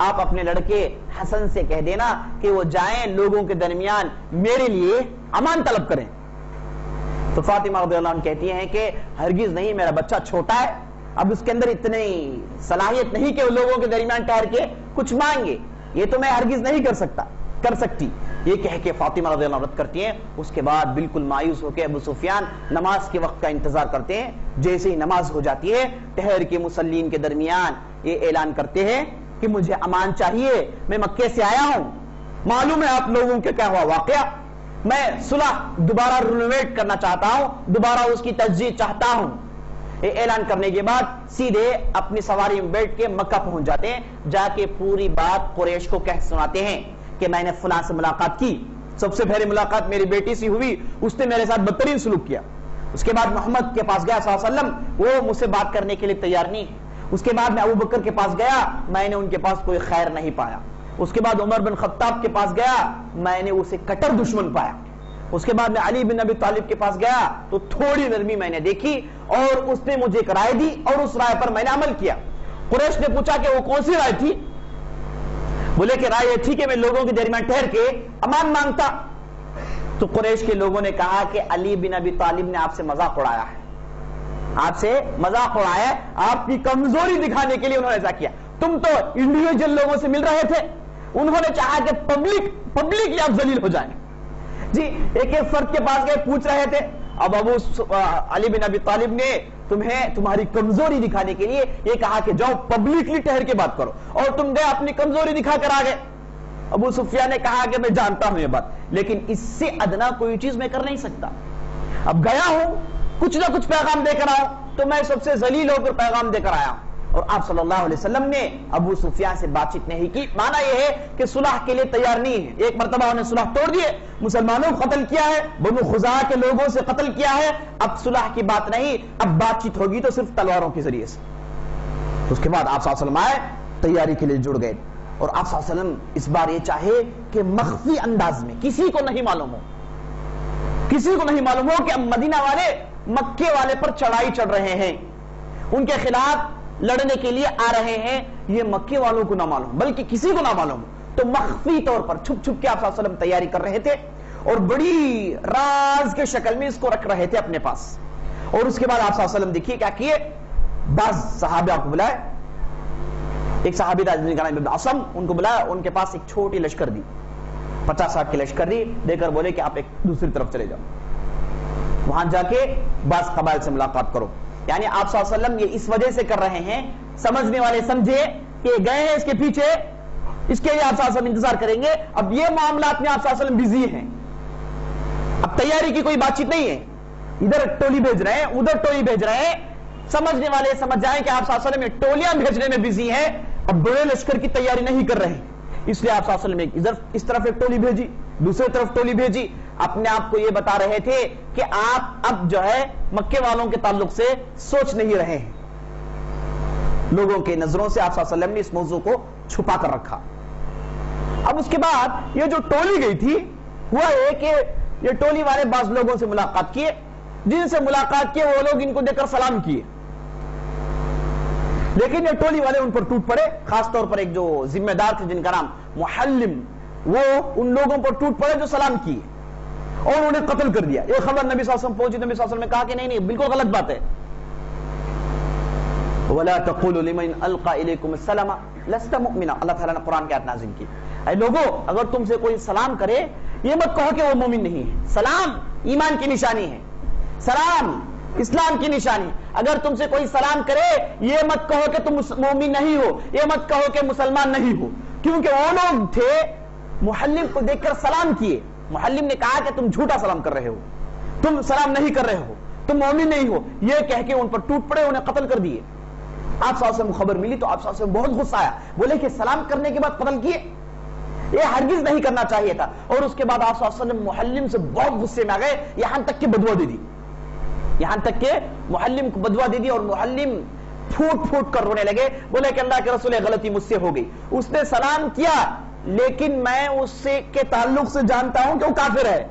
آپ اپنے لڑکے حسن سے کہہ دینا کہ وہ جائیں لوگوں کے درمیان میرے لیے امان طلب کریں. تو فاطمہ رضی اللہ عنہ کہتی ہیں کہ ہرگز نہیں، میرا بچہ چھوٹا ہے، اب اس کے اندر اتنی صلاحیت نہیں کہ وہ لوگوں کے درمیان ٹھہر کے کچھ مانگے، یہ تو میں ہرگز نہیں کر سکتی. یہ کہہ کے فاطمہ رضی اللہ عنہ رد کرتی ہیں. اس کے بعد بالکل مایوس ہو کے ابو سفیان نماز کے وقت کا انتظار کرتے ہیں. جیسے ہی نماز ہو جاتی ہے ٹھہر کے مسلین کے درمیان یہ اعلان کرتے ہیں کہ مجھے امان چاہیے، میں مکے سے آیا ہوں، معلوم ہے آپ لوگوں کے کیا ہوا واقعہ، میں صلح دوبارہ رینوویٹ کرنا چاہتا ہوں، دوبارہ اس کی تجدید چاہتا ہوں. یہ اعلان کرنے کے بعد سیدھے اپنی سواری میں بیٹھ کے مکہ پہنچ جاتے ہیں. جا کے پوری بات قریش کو کہہ سناتے ہیں کہ میں نے فلاں سے ملاقات کی، سب سے پہلی ملاقات میری بیٹی سے ہوئی، اس نے میرے ساتھ بدترین سلوک کیا. اس کے بعد محمد کے پاس گیا صلی اللہ علیہ وسلم، وہ مجھ سے بات کرنے کے لیے تیار نہیں. اس کے بعد میں ابوبکر کے پاس گیا، میں نے ان کے پاس کوئی خیر نہیں پایا. اس کے بعد عمر بن خطاب کے پاس گیا، میں نے اسے کٹر دشمن پایا. اس کے بعد میں علی بن ابی طالب کے پاس گیا تو تھوڑی نرمی میں نے دیکھی، اور اس نے مجھے ایک رائے دی اور اس رائے پر میں نے عمل کیا. قریش نے پوچھا کہ وہ کون سی رائے تھی؟ بولے کہ رائے یہ تھی کہ میں لوگوں کے درمیان ٹھہر کے امان مانگتا. تو قریش کے لوگوں نے کہا کہ علی بن ابی طالب نے آپ سے مذاق اڑایا ہے، آپ سے مذاق اڑایا ہے، آپ کی کمزوری دکھانے کے لیے انہوں نے ایسا کیا. تم تو انڈیویجل لوگوں سے مل رہے تھے، انہوں نے چاہا کہ پبلک آپ ذلیل ہو جائیں. جی ایک فرد کے پاس گئے, پوچھ رہے تھے, اب ابو علی بن ابی طالب نے تمہیں تمہاری کمزوری دکھانے کے لیے یہ کہا کہ جاؤ پبلکلی ٹھہر کے بات کرو, اور تم گئے اپنی کمزوری دکھا کر آ گئے. ابو سفیان نے کہا کہ میں جانتا ہوں یہ بات, لیکن اس سے ادنا کوئی چیز میں کر نہیں سکتا. اب گیا ہوں, کچھ نہ کچھ پیغام دے کر آؤ, تو میں سب سے ذلیل ہو کر پیغام دے کر آیا ہوں. اور آپ صلی اللہ علیہ وسلم نے ابو سفیان سے بات چیت نہیں کی. معنی یہ ہے کہ صلح کے لیے تیار نہیں ہے. ایک مرتبہ انہیں صلح توڑ دیے, مسلمانوں کو قتل کیا ہے, بنو خزاعہ کے لوگوں سے قتل کیا ہے, اب صلح کی بات نہیں, اب بات چیت ہوگی تو صرف تلواروں کے ذریعے سے. اس کے بعد آپ صلی اللہ علیہ وسلم آئے, تیاری کے لیے جڑ گئے, اور آپ صلی اللہ علیہ وسلم اس بار یہ چاہے کہ مخفی انداز میں کسی کو نہیں معلوم ہو, کسی کو نہیں معلوم ہو کہ اب مدینہ والے مکے والے پر چڑھائی چڑھ رہے ہیں, ان کے خلاف لڑنے کے لیے آ رہے ہیں, یہ مکے والوں کو نہ معلوم, بلکہ کسی کو نہ معلوم. تو مخفی طور پر چھپ چھپ کے آپ صلی اللہ علیہ وسلم تیاری کر رہے تھے, اور بڑی راز کے شکل میں اس کو رکھ رہے تھے اپنے پاس. اور اس کے بعد آپ صلی اللہ علیہ وسلم دیکھیے کیا کیے, بعض صحابہ کو بلائے, ایک صحابی تھا جن کا نام ابن عصم, ان کو بلایا, ان کے پاس ایک چھوٹی لشکر دی, 50-60 کی لشکر دی, دے کر بولے کہ آپ ایک دوسری طرف چلے جاؤ, وہاں جا کے بعض قبائل سے ملاقات کرو. یعنی آپ صلی اللہ علیہ وسلم یہ اس وجہ سے کر رہے ہیں, سمجھنے والے سمجھے کہ گئے ہیں اس کے پیچھے, اس کے لیے آپ صلی اللہ علیہ وسلم انتظار کریں گے. اب یہ معاملات میں آپ صلی اللہ علیہ وسلم بزی ہیں, اب تیاری کی کوئی بات چیت نہیں ہے, ادھر ٹولی بھیج رہے ہیں, ادھر ٹولی بھیج رہے ہیں. سمجھنے والے سمجھ جائیں کہ آپ صلی اللہ علیہ وسلم یہ ٹولیاں بھیجنے میں بزی ہیں, اب بڑے لشکر کی تیاری نہیں کر رہے, اس لیے آپ صلی اللہ علیہ وسلم ادھر اس طرف ایک ٹولی بھیجی, دوسری طرف ٹولی بھیجی. اپنے آپ کو یہ بتا رہے تھے کہ آپ اب جو ہے مکے والوں کے تعلق سے سوچ نہیں رہے ہیں. لوگوں کے نظروں سے آپ صلی اللہ علیہ وسلم نے اس موضوع کو چھپا کر رکھا. اب اس کے بعد یہ جو ٹولی گئی تھی, ہوا یہ کہ یہ ٹولی والے بعض لوگوں سے ملاقات کیے, جن سے ملاقات کیے وہ لوگ ان کو دیکھ کر سلام کیے, لیکن یہ ٹولی والے ان پر ٹوٹ پڑے. خاص طور پر ایک جو ذمہ دار تھے جن کا نام محلم, وہ ان لوگوں پر ٹوٹ پڑے جو سلام کیے, اور انہیں قتل کر دیا. یہ خبر نبی صلی اللہ علیہ وسلم پہنچی, نبی صلی اللہ علیہ وسلم نے کہا کہ نہیں بالکل غلط بات ہے. وَلَا تَقُولُوا لِمَنْ أَلْقَى إِلَيْكُمُ السَّلَامَ لَسْتَ مُؤْمِنًا, اللہ تعالیٰ نے قرآن کی آیت نازل کی, اے لوگو اگر تم سے کوئی سلام کرے یہ مت کہو کہ وہ مومن نہیں ہے. سلام ایمان کی نشانی ہے, سلام اسلام کی نشانی. اگر تم سے کوئی سلام کرے یہ مت کہو کہ تم مومن نہیں ہو, یہ مت کہو کہ مسلمان نہیں ہو, کیونکہ وہ لوگ تھے محلم کو دیکھ کر سلام کیے. محلم نے کہا کہ تم جھوٹا سلام کر رہے ہو, تم سلام نہیں کر رہے ہو, تم مومن نہیں ہو, یہ کہہ کے ان پر ٹوٹ پڑے, انہیں قتل کر دیے. آپ صلی اللہ علیہ وسلم کو خبر ملی تو آپ صلی اللہ علیہ وسلم بہت غصہ آیا, بولے کہ سلام کرنے کے بعد قتل کیے, یہ ہرگز نہیں کرنا چاہیے تھا. اور اس کے بعد آپ صلی اللہ علیہ وسلم محلم سے بہت غصے میں آ گئے, یہاں تک کہ بدوا دے دی, یہاں تک کہ محلم کو بدوا دے دی, اور محلم پھوٹ پھوٹ کر رونے لگے, بولے کہ اللہ کے رسول غلطی مجھ سے ہو گئی, اس نے سلام کیا لیکن میں اس سے کے تعلق سے جانتا ہوں کہ وہ کافر ہے,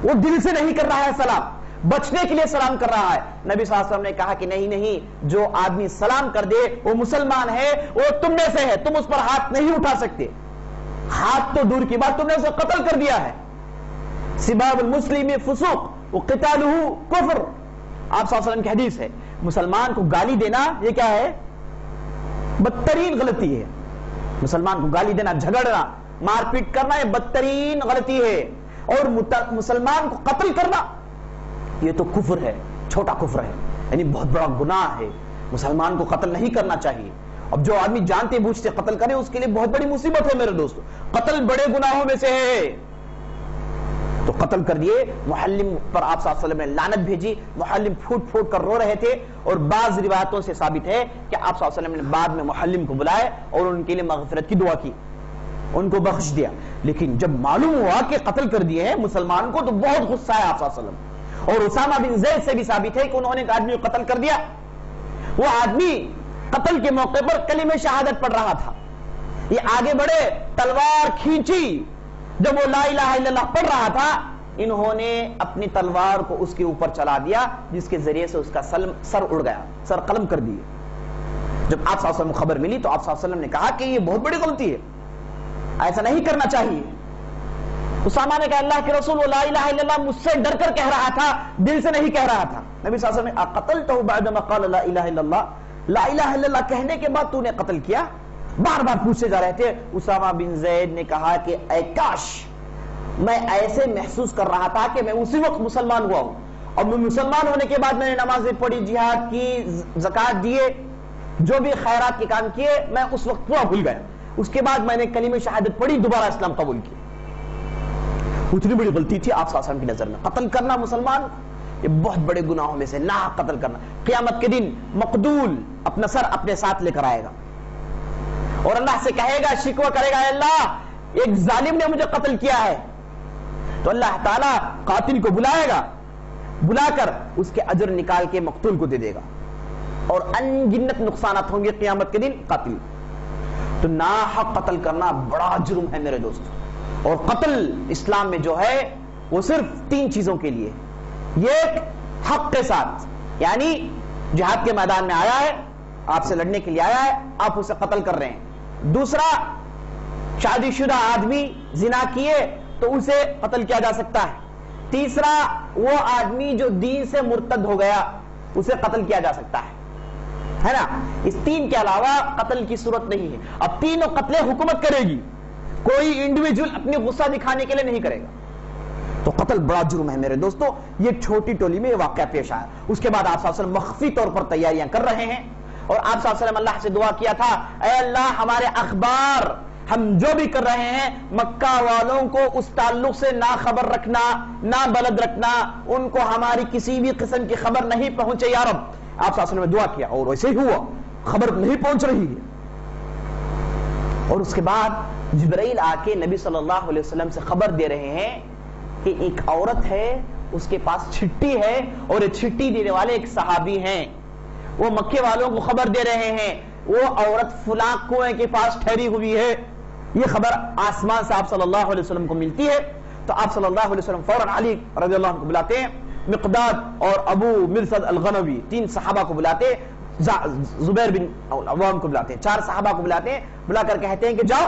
وہ دل سے نہیں کر رہا ہے سلام, بچنے کے لیے سلام کر رہا ہے. نبی صلی اللہ علیہ وسلم نے کہا کہ نہیں, جو آدمی سلام کر دے وہ مسلمان ہے, وہ تم میں سے ہے, تم اس پر ہاتھ نہیں اٹھا سکتے. ہاتھ تو دور کی بات, تم نے اسے قتل کر دیا ہے. سباب المسلم فسوق وقتالہ کفر, آپ صلی اللہ علیہ وسلم کی حدیث ہے. مسلمان کو گالی دینا یہ کیا ہے, بدترین غلطی ہے. مسلمان کو گالی دینا, جھگڑنا, مار پیٹ کرنا یہ بدترین غلطی ہے. اور مسلمان کو قتل کرنا یہ تو کفر ہے, چھوٹا کفر ہے, یعنی بہت بڑا گناہ ہے. مسلمان کو قتل نہیں کرنا چاہیے. اب جو آدمی جانتے بوجھتے قتل کرے اس کے لیے بہت بڑی مصیبت ہے میرے دوستو, قتل بڑے گناہوں میں سے ہے. تو قتل کر دیے. محلم پر آپ صلی اللہ علیہ وسلم نے لعنت بھیجی, محلم پھوٹ پھوٹ کر رو رہے تھے. اور بعض روایتوں سے ثابت ہے کہ آپ صلی اللہ علیہ وسلم نے بعد میں محلم کو بلائے اور ان کے لیے مغفرت کی دعا کی, ان کو بخش دیا. لیکن جب معلوم ہوا کہ قتل کر دیے ہیں مسلمان کو تو بہت غصہ ہے آپ صلی اللہ علیہ وسلم. اور اسامہ بن زید سے بھی ثابت ہے کہ انہوں نے ایک آدمی کو قتل کر دیا. وہ آدمی قتل کے موقع پر کلمہ شہادت پڑھ رہا تھا, یہ آگے بڑھے, تلوار کھینچی, جب وہ لا الہ الا اللہ پڑھ رہا تھا انہوں نے اپنی تلوار کو اس کے اوپر چلا دیا, جس کے ذریعے سے اس کا سر اڑ گیا, سر قلم کر دیے. جب آپ صلی اللہ علیہ وسلم کو خبر ملی تو آپ صلی اللہ علیہ وسلم نے کہا کہ یہ بہت بڑی غلطی ہے, ایسا نہیں کرنا چاہیے. اسامہ نے کہا اللہ کے رسول وہ لا الہ الا اللہ مجھ سے ڈر کر کہہ رہا تھا, دل سے نہیں کہہ رہا تھا. نبی صلی اللہ علیہ وسلم نے اقتلتہ بعدما قال لا الہ الا اللہ, لا الہ الا اللہ کہنے کے بعد تو نے قتل کیا؟ بار بار پوچھتے جا رہے تھے. اسامہ بن زید نے کہا کہ اے کاش میں ایسے محسوس کر رہا تھا کہ میں اسی وقت مسلمان ہوا ہوں، اور میں مسلمان ہونے کے بعد میں نے نمازیں پڑھی، جہاد کی، زکوٰۃ دیے، جو بھی خیرات کے کام کیے، میں اس وقت پورا بھول گیا۔ اس کے بعد میں نے کلمہ شہادت پڑھی، دوبارہ اسلام قبول کیا۔ اتنی بڑی غلطی تھی آپ صلی اللہ علیہ وسلم کی نظر میں۔ قتل کرنا مسلمان یہ بہت بڑے گناہوں میں سے، ناحق قتل کرنا۔ قیامت کے دن مقدول اپنا سر اپنے ساتھ لے کر آئے گا اور اللہ سے کہے گا، شکوہ کرے گا، اے اللہ ایک ظالم نے مجھے قتل کیا ہے۔ تو اللہ تعالیٰ قاتل کو بلائے گا، بلا کر اس کے اجر نکال کے مقتول کو دے دے گا، اور ان گنت نقصانات ہوں گے قیامت کے دن قاتل۔ تو ناحق قتل کرنا بڑا جرم ہے میرے دوست، اور قتل اسلام میں جو ہے وہ صرف 3 چیزوں کے لیے۔ یہ ایک حق کے ساتھ، یعنی جہاد کے میدان میں آیا ہے، آپ سے لڑنے کے لیے آیا ہے، آپ اسے قتل کر رہے ہیں۔ دوسرا، شادی شدہ آدمی زنا کیے تو اسے قتل کیا جا سکتا ہے۔ تیسرا، وہ آدمی جو دین سے مرتد ہو گیا اسے قتل کیا جا سکتا ہے نا۔ اس 3 کے علاوہ قتل کی صورت نہیں ہے۔ اب تینوں قتلیں حکومت کرے گی، کوئی انڈیویجول اپنی غصہ دکھانے کے لیے نہیں کرے گا۔ تو قتل بڑا جرم ہے میرے دوستو۔ یہ چھوٹی ٹولی میں یہ واقعہ پیش آیا۔ اس کے بعد آپ صلی اللہ علیہ وسلم مخفی طور پر تیاریاں کر رہے ہیں، اور آپ صلی اللہ علیہ وسلم اللہ سے دعا کیا تھا، اے اللہ ہمارے اخبار ہم جو بھی کر رہے ہیں مکہ والوں کو اس تعلق سے نہ خبر رکھنا، نہ بلد رکھنا، ان کو ہماری کسی بھی قسم کی خبر نہیں پہنچے یا رب۔ آپ صلی اللہ علیہ وسلم نے دعا کیا اور ویسے ہی ہوا، خبر نہیں پہنچ رہی ہے۔ اور اس کے بعد جبرائیل آ کے نبی صلی اللہ علیہ وسلم سے خبر دے رہے ہیں کہ ایک عورت ہے، اس کے پاس چھٹی ہے، اور یہ چھٹی دینے والے ایک صحابی ہیں۔ وہ مکے والوں کو خبر دے رہے ہیں وہ عورت فلاں کنویں کے پاس ٹھہری ہوئی ہے۔ یہ خبر آسمان سے آپ صلی اللہ علیہ وسلم کو ملتی ہے۔ تو آپ صلی اللہ علیہ وسلم فوراً علی رضی اللہ عنہ کو بلاتے ہیں، مقداد اور ابو مرثد الغنوی 3 صحابہ کو بلاتے ہیں، زبیر بن عوام کو بلاتے ہیں، 4 صحابہ کو بلاتے ہیں، بلا کر کہتے ہیں کہ جاؤ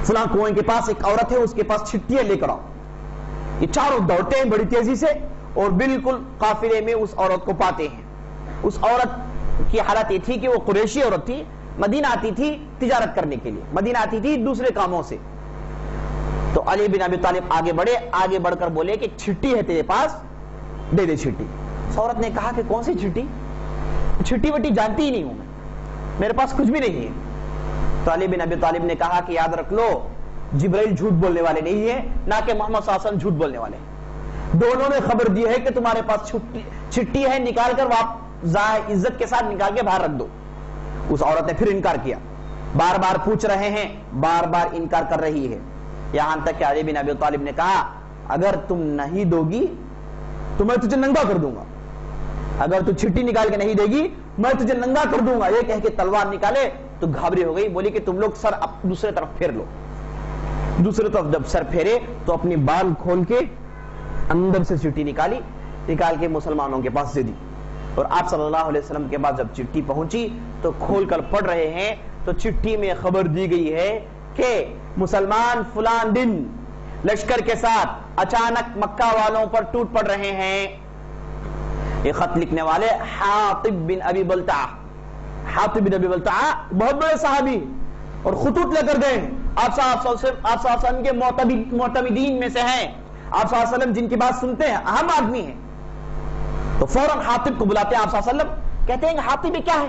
فلاں کنویں کے پاس ایک عورت ہے، اس کے پاس چھٹیاں لے کر آؤ۔ یہ چاروں دوڑتے ہیں بڑی تیزی سے اور بالکل قافلے میں اس عورت کو پاتے ہیں۔ اس عورت کی حالت یہ تھی کہ وہ قریشی عورت تھی، مدینہ آتی تھی تجارت کرنے کے لیے، مدینہ آتی تھی دوسرے کاموں سے۔ تو علی بن ابی طالب آگے بڑھے، آگے بڑھ کر بولے کہ چھٹی ہے تیرے پاس، دے دے چھٹی۔ اس عورت نے کہا کہ کون سی چھٹی؟ چھٹی وٹی جانتی ہی نہیں ہوں میں، میرے پاس کچھ بھی نہیں ہے۔ تو علی بن ابی طالب نے کہا کہ یاد رکھ لو، جبرائیل جھوٹ بولنے والے نہیں ہیں، نہ کہ محمد صلی اللہ علیہ وسلم جھوٹ بولنے والے ہیں۔ دونوں نے خبر دی ہے کہ تمہارے پاس چھٹی ہے، نکال کر عزت کے ساتھ نکال کے باہر رکھ دو۔ اس عورت نے پھر انکار کیا، بار بار پوچھ رہے ہیں، بار بار انکار کر رہی ہے، یہاں تک کہ علی بن ابی طالب نے کہا اگر تم نہیں دو گی تو میں تجھے ننگا کر دوں گا، اگر تو چھٹی نکال کے نہیں دے گی میں تجھے ننگا کر دوں گا۔ یہ کہہ کے تلوار نکالے تو گھبری ہو گئی، بولی کہ تم لوگ سر دوسرے طرف پھیر لو۔ دوسرے طرف جب سر پھیرے تو اپنی بال کھول کے اندر سے چٹھی نکال کے مسلمانوں کے پاس دے دی۔ اور آپ صلی اللہ علیہ وسلم کے بعد جب چٹھی پہنچی تو کھول کر پڑھ رہے ہیں تو چٹھی میں خبر دی گئی ہے کہ مسلمان فلان دن لشکر کے ساتھ اچانک مکہ والوں پر ٹوٹ پڑ رہے ہیں۔ یہ خط لکھنے والے حاطب بن ابی بلتعہ، حاطب بن ابی بلتعہ بہت بڑے صحابی اور خطوط لے کر گئے، آپ صلی اللہ علیہ وسلم کے معتمدین میں سے ہیں، آپ صلی اللہ علیہ وسلم جن کی بات سنتے ہیں، اہم آدمی ہیں۔ تو فوراً حاطب کو بلاتے ہیں آپ صلی اللہ علیہ وسلم، کہتے ہیں کہ حاطب یہ کیا ہے،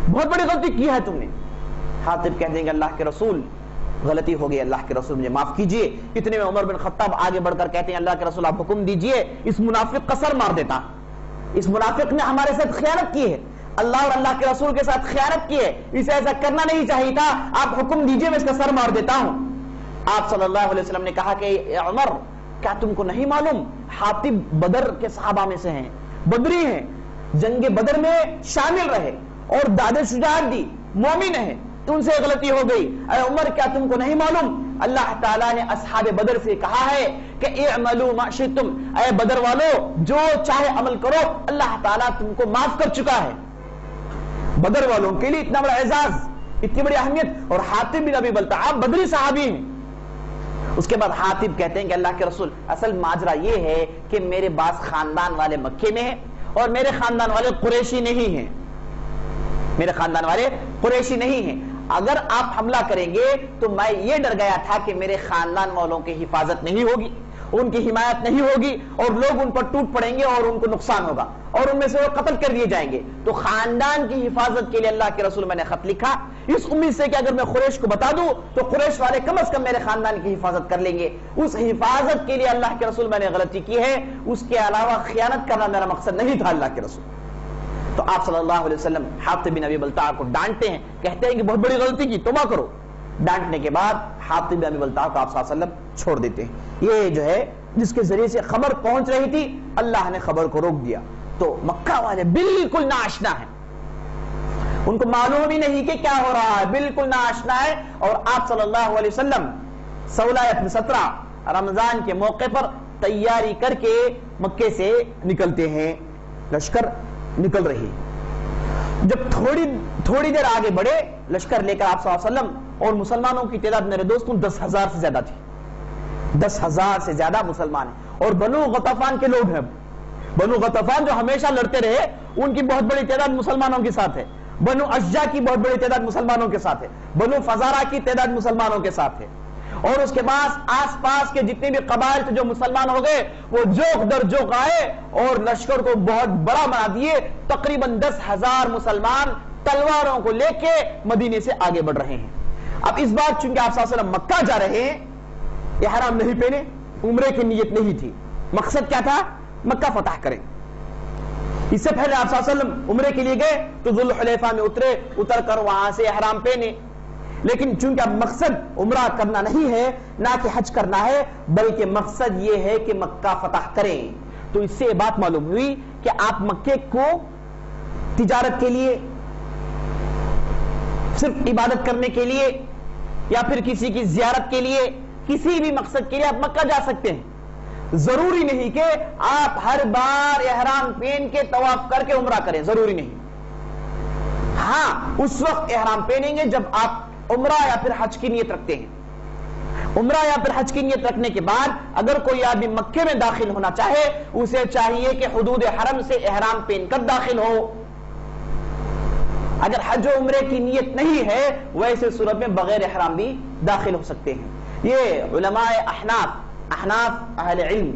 بہت بڑی غلطی کی ہے تم نے۔ حاطب کہتے ہیں کہ اللہ کے رسول غلطی ہو گئی، اللہ کے رسول مجھے معاف کیجئے۔ اتنے میں عمر بن خطاب آگے بڑھ کر کہتے ہیں اللہ کے رسول آپ حکم دیجئے، اس منافق کا سر مار دیتا، اس منافق نے ہمارے ساتھ خیانت کی ہے، اللہ اور اللہ کے رسول کے ساتھ خیانت کی ہے، اسے ایسا کرنا نہیں چاہیے تھا، آپ حکم دیجئے میں اس کا سر مار دیتا ہوں۔ آپ صلی اللہ علیہ وسلم نے کہا کہ عمر کیا تم کو نہیں معلوم حاطب بدر کے صحابہ میں سے ہیں، بدری ہیں، جنگ بدر میں شامل رہے اور داد شجاعت دی، مومن ہیں، تو ان سے غلطی ہو گئی۔ اے عمر کیا تم کو نہیں معلوم اللہ تعالیٰ نے اصحاب بدر سے کہا ہے کہ اعملوا ما شئتم، اے بدر والو جو چاہے عمل کرو، اللہ تعالیٰ تم کو معاف کر چکا ہے۔ بدر والوں کے لیے اتنا بڑا اعزاز، اتنی بڑی اہمیت، اور حاطب بن ابی بلتعہ بدری صحابی ہیں۔ اس کے بعد حاطب کہتے ہیں کہ اللہ کے رسول اصل ماجرا یہ ہے کہ میرے بعض خاندان والے مکے میں ہیں اور میرے خاندان والے قریشی نہیں ہیں، میرے خاندان والے قریشی نہیں ہیں، اگر آپ حملہ کریں گے تو میں یہ ڈر گیا تھا کہ میرے خاندان والوں کی حفاظت نہیں ہوگی، ان کی حمایت نہیں ہوگی، اور لوگ ان پر ٹوٹ پڑیں گے اور ان کو نقصان ہوگا اور ان میں سے وہ قتل کر دیے جائیں گے۔ تو خاندان کی حفاظت کے لیے اللہ کے رسول میں نے خط لکھا، اس امید سے کہ اگر میں قریش کو بتا دوں تو قریش والے کم از کم میرے خاندان کی حفاظت کر لیں گے۔ اس حفاظت کے لیے اللہ کے رسول میں نے غلطی کی ہے، اس کے علاوہ خیانت کرنا میرا مقصد نہیں تھا اللہ کے رسول۔ تو آپ صلی اللہ علیہ وسلم حاطب بن ابی بلتع کو ڈانٹتے ہیں، کہتے ہیں کہ بہت بڑی غلطی کی، توبہ کرو۔ ڈانٹنے کے بعد حاطب بن ابی بلتع کو آپ صلی اللہ علیہ وسلم چھوڑ دیتے ہیں۔ یہ جو ہے جس کے ذریعے سے خبر پہنچ رہی تھی، اللہ نے خبر کو روک دیا۔ تو مکہ والے بالکل ناآشنا ہیں، ان کو معلوم ہی نہیں کہ کیا ہو رہا ہے، بالکل ناآشنا ہے۔ اور آپ صلی اللہ علیہ وسلم 17 رمضان کے موقع پر تیاری کر کے مکے سے نکلتے ہیں، لشکر نکل رہی۔ جب تھوڑی دیر آگے بڑھے لشکر لے کر آپ صلی اللہ علیہ وسلم، اور مسلمانوں کی تعداد میرے دوستوں 10,000 سے زیادہ تھی، 10,000 سے زیادہ مسلمان ہیں، اور بنو غطفان کے لوگ ہیں۔ بنو غطفان جو ہمیشہ لڑتے رہے، ان کی بہت بڑی تعداد مسلمانوں کے ساتھ ہے۔ بنو اشجع کی بہت بڑی تعداد مسلمانوں کے ساتھ ہے۔ بنو فزارہ کی تعداد مسلمانوں کے ساتھ ہے۔ اور اس کے بعد آس پاس کے جتنے بھی قبائل تھے جو مسلمان ہو گئے، وہ جوک در جوک آئے اور لشکر کو بہت بڑا بنا دیے۔ تقریباً 10,000 مسلمان تلواروں کو لے کے مدینے سے آگے بڑھ رہے ہیں۔ اب اس بات چونکہ آپ صلی اللہ علیہ وسلم مکہ جا رہے ہیں، احرام نہیں پہنے، عمرے کی نیت نہیں تھی، مقصد کیا تھا؟ مکہ فتح کریں۔ اس سے پہلے آپ صلی اللہ علیہ وسلم عمرے کے لیے گئے تو ذوالحلیفہ میں اتر کر وہاں سے احرام پہنے، لیکن چونکہ اب مقصد عمرہ کرنا نہیں ہے، نہ کہ حج کرنا ہے، بلکہ مقصد یہ ہے کہ مکہ فتح کریں، تو اس سے یہ بات معلوم ہوئی کہ آپ مکے کو تجارت کے لیے، صرف عبادت کرنے کے لیے، یا پھر کسی کی زیارت کے لیے، کسی بھی مقصد کے لیے آپ مکہ جا سکتے ہیں۔ ضروری نہیں کہ آپ ہر بار احرام پہن کے طواف کر کے عمرہ کریں، ضروری نہیں۔ ہاں اس وقت احرام پہنیں گے جب آپ عمرہ یا پھر حج کی نیت رکھتے ہیں۔ عمرہ یا پھر حج کی نیت رکھنے کے بعد اگر کوئی آدمی مکے میں داخل ہونا چاہے، اسے چاہیے کہ حدود حرم سے احرام پہن کر داخل ہو۔ اگر حج و عمرے کی نیت نہیں ہے، ویسے صورت میں بغیر احرام بھی داخل ہو سکتے ہیں۔ یہ علماء احناف اہل علم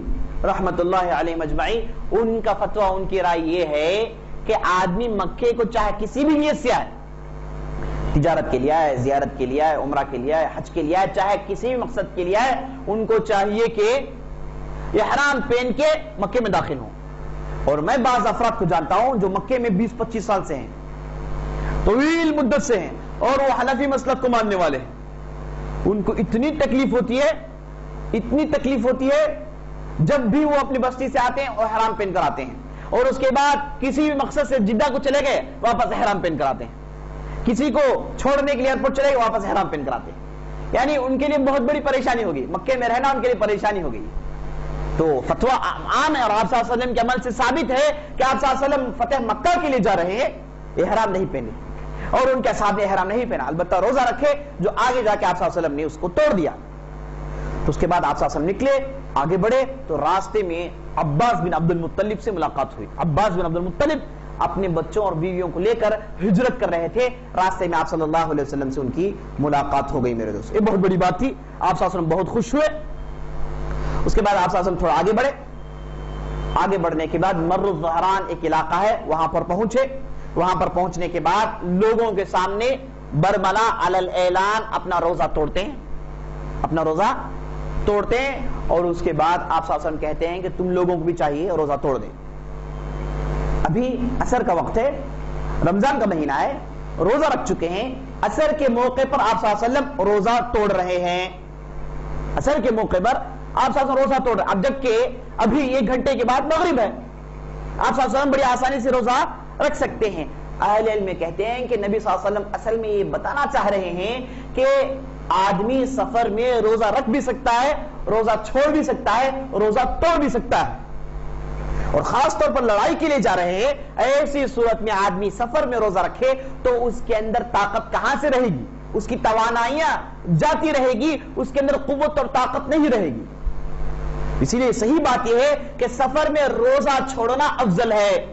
رحمت اللہ علیہ مجمعین، ان کا فتویٰ، ان کی رائے یہ ہے کہ آدمی مکے کو چاہے کسی بھی نیت سے آئے، تجارت کے لیے آئے، زیارت کے لیے آئے، عمرہ کے لیے آئے، حج کے لیے آئے، چاہے کسی بھی مقصد کے لیے آئے، ان کو چاہیے کہ احرام پہن کے مکے میں داخل ہوں۔ اور میں بعض افراد کو جانتا ہوں جو مکے میں 20-25 سال سے ہیں، طویل مدت سے ہیں، اور وہ حنفی مسلک کو ماننے والے ہیں۔ ان کو اتنی تکلیف ہوتی ہے جب بھی وہ اپنی بستی سے آتے ہیں اور احرام پہن کر آتے ہیں، اور اس کے بعد کسی بھی مقصد سے جدہ کو چلے گئے واپس احرام پہن کر آتے ہیں، کسی کو چھوڑنے کے لیے ایئرپورٹ چلے گئے واپس احرام پہن کر آتے ہیں۔ یعنی ان کے لیے بہت بڑی پریشانی ہوگی، مکے میں رہنا ان کے لیے پریشانی ہو گئی۔ تو فتویٰ عام ہے، اور آپ صلی اللہ علیہ وسلم کے عمل سے ثابت ہے کہ آپ صلی اللہ علیہ وسلم فتح مکہ کے لیے جا رہے ہیں، احرام نہیں پہنے، اور ان کے ساتھ احرام نہیں پہنا، البتہ روزہ رکھے، جو آگے جا کے آپ صلی اللہ علیہ وسلم نے اس کو توڑ دیا۔ تو اس کے بعد آپ صلی اللہ علیہ وسلم نکلے، آگے بڑھے، تو راستے میں عباس بن عبد المطلب سے ملاقات ہوئی۔ عباس بن عبد المطلب اپنے بچوں اور بیویوں کو لے کر ہجرت کر رہے تھے، راستے میں آپ صلی اللہ علیہ وسلم سے ان کی ملاقات ہو گئی۔ میرے دوست، یہ بہت بڑی بات تھی، آپ صلی اللہ علیہ وسلم بہت خوش ہوئے۔ اس کے بعد آپ صلی اللہ علیہ وسلم تھوڑا آگے بڑھے، آگے بڑھنے کے بعد مر الظہران ایک علاقہ ہے، وہاں پر پہنچے۔ وہاں پر پہنچنے کے بعد لوگوں کے سامنے برملا علی الاعلان اپنا روزہ توڑتے ہیں، اور اس کے بعد آپ صلی اللہ علیہ وسلم کہتے ہیں کہ تم لوگوں کو بھی چاہیے روزہ توڑ دیں۔ ابھی عصر کا وقت ہے، رمضان کا مہینہ ہے، روزہ رکھ چکے ہیں، عصر کے موقع پر آپ صلی اللہ علیہ وسلم روزہ توڑ رہے ہیں۔ عصر کے موقع پر آپ صلی اللہ علیہ وسلم روزہ توڑ رہے ہیں، اب جبکہ ابھی 1 گھنٹے کے بعد مغرب ہے، آپ صلی اللہ علیہ وسلم بڑی آسانی سے روزہ رکھ سکتے ہیں۔ اہل علم کہتے ہیں کہ نبی صلی اللہ علیہ وسلم اصل میں یہ بتانا چاہ رہے ہیں کہ آدمی سفر میں روزہ رکھ بھی سکتا ہے، روزہ چھوڑ بھی سکتا ہے، روزہ توڑ بھی سکتا ہے، اور خاص طور پر لڑائی کے لیے جا رہے ہیں، ایسی صورت میں آدمی سفر میں روزہ رکھے تو اس کے اندر طاقت کہاں سے رہے گی؟ اس کی توانائیاں جاتی رہے گی، اس کے اندر قوت اور طاقت نہیں رہے گی۔ اسی لیے صحیح بات یہ ہے کہ سفر میں روزہ چھوڑنا افضل ہے۔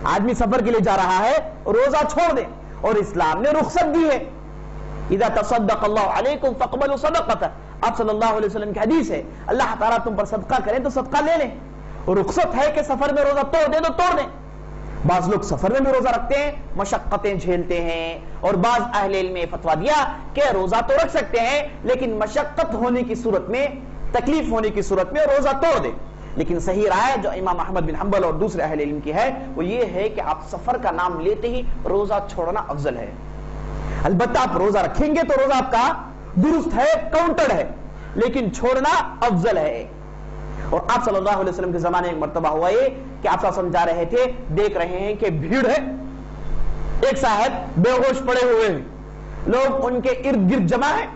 آدمی سفر کے لیے جا رہا ہے، روزہ چھوڑ دے، اور اسلام نے رخصت دی ہے، اذا تصدق اللہ علیکم فاقبلوا صدقته، آپ صلی اللہ علیہ وسلم کی حدیث ہے، اللہ تعالیٰ تم پر صدقہ کریں تو صدقہ لے لیں، اور رخصت ہے کہ سفر میں روزہ توڑ دیں تو توڑ دیں۔ بعض لوگ سفر میں بھی روزہ رکھتے ہیں، مشقتیں جھیلتے ہیں، اور بعض اہل علم نے فتویٰ دیا کہ روزہ تو رکھ سکتے ہیں لیکن مشقت ہونے کی صورت میں، تکلیف ہونے کی صورت میں روزہ توڑ دیں۔ لیکن صحیح رائے جو امام احمد بن حنبل اور دوسرے اہل علم کی ہے وہ یہ ہے کہ آپ سفر کا نام لیتے ہی روزہ چھوڑنا افضل ہے۔ البتہ آپ روزہ رکھیں گے تو روزہ آپ کا درست ہے، کاؤنٹڈ ہے، لیکن چھوڑنا افضل ہے۔ اور آپ صلی اللہ علیہ وسلم کے زمانے میں مرتبہ ہوا یہ کہ آپ صلی اللہ علیہ وسلم جا رہے تھے، دیکھ رہے ہیں کہ بھیڑ ہے، ایک صاحب بے ہوش پڑے ہوئے ہیں، لوگ ان کے ارد گرد جمع ہیں۔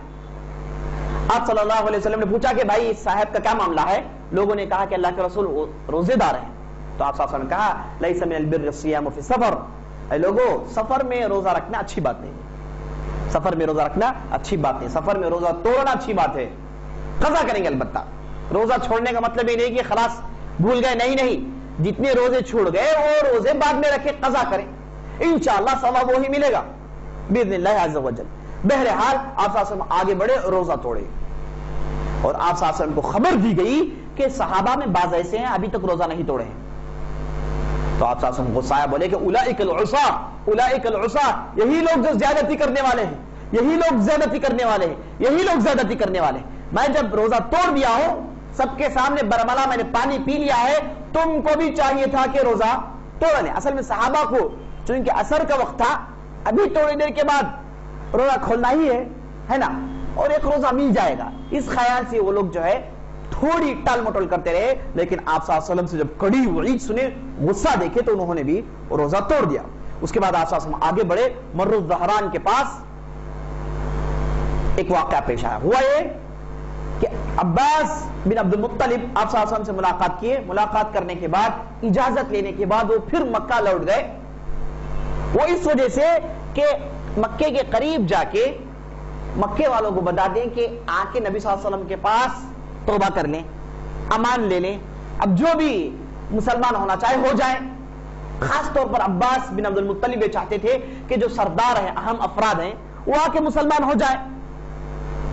آپ صلی اللہ علیہ وسلم نے پوچھا کہ بھائی اس صاحب کا کیا معاملہ ہے؟ لوگوں نے کہا کہ اللہ کے رسول روزے دار ہیں۔ تو آپ صلی اللہ علیہ وسلم نے کہا لیس من البر الصیام فی السفر، اے لوگوں سفر میں روزہ رکھنا اچھی بات نہیں، سفر میں روزہ رکھنا اچھی بات نہیں، سفر میں روزہ توڑنا اچھی بات ہے، قضا کریں گے البتہ۔ روزہ چھوڑنے کا مطلب یہ نہیں کہ خلاص بھول گئے، نہیں، جتنے روزے چھوڑ گئے وہ روزے بعد میں رکھے، قضا کریں، انشاءاللہ ثواب وہی ملے گا باذن اللہ عز وجل۔ بہرحال آپ صلی اللہ علیہ وسلم آگے بڑھے، روزہ توڑے، اور آپ صلی اللہ علیہ وسلم کو خبر دی گئی کہ صحابہ میں بعض ایسے ہیں ابھی تک روزہ نہیں توڑے ہیں۔ تو آپ صلی اللہ علیہ وسلم غصہ بولے کہ اولئک العصاة، اولئک العصاة، یہی لوگ جو زیادتی کرنے والے ہیں، یہی لوگ زیادتی کرنے والے ہیں، یہی لوگ زیادتی کرنے والے ہیں۔ میں جب روزہ توڑ دیا ہوں، سب کے سامنے برملا میں نے پانی پی لیا ہے، تم کو بھی چاہیے تھا کہ روزہ توڑ لیں۔ اصل میں صحابہ کو چونکہ اثر کا وقت تھا، ابھی تھوڑی دیر کے بعد روزہ کھولنا ہی ہے نا، اور ایک روزہ مل جائے گا، اس خیال سے وہ لوگ جو ہے تھوڑی ٹال مٹول کرتے رہے۔ لیکن آپ صلی اللہ علیہ وسلم سے جب کڑی وعید سنے، غصہ دیکھے، تو انہوں نے بھی روزہ توڑ دیا۔ اس کے بعد آپ صلی اللہ علیہ وسلم آگے بڑھے، مر الظہران کے پاس ایک واقعہ پیش آیا۔ ہوا یہ کہ عباس بن عبد المطلب آپ صلی اللہ علیہ وسلم سے ملاقات کیے، ملاقات کرنے کے بعد اجازت لینے کے بعد وہ پھر مکہ لوٹ گئے۔ وہ اس وجہ سے کہ مکے کے قریب جا کے مکے والوں کو بتا دیں کہ آ کے نبی صلی اللہ علیہ وسلم کے پاس توبہ کر لیں، امان لے لیں، اب جو بھی مسلمان ہونا چاہے ہو جائیں۔ خاص طور پر عباس بن عبد المطلب یہ چاہتے تھے کہ جو سردار ہیں، اہم افراد ہیں، وہ آ کے مسلمان ہو جائیں۔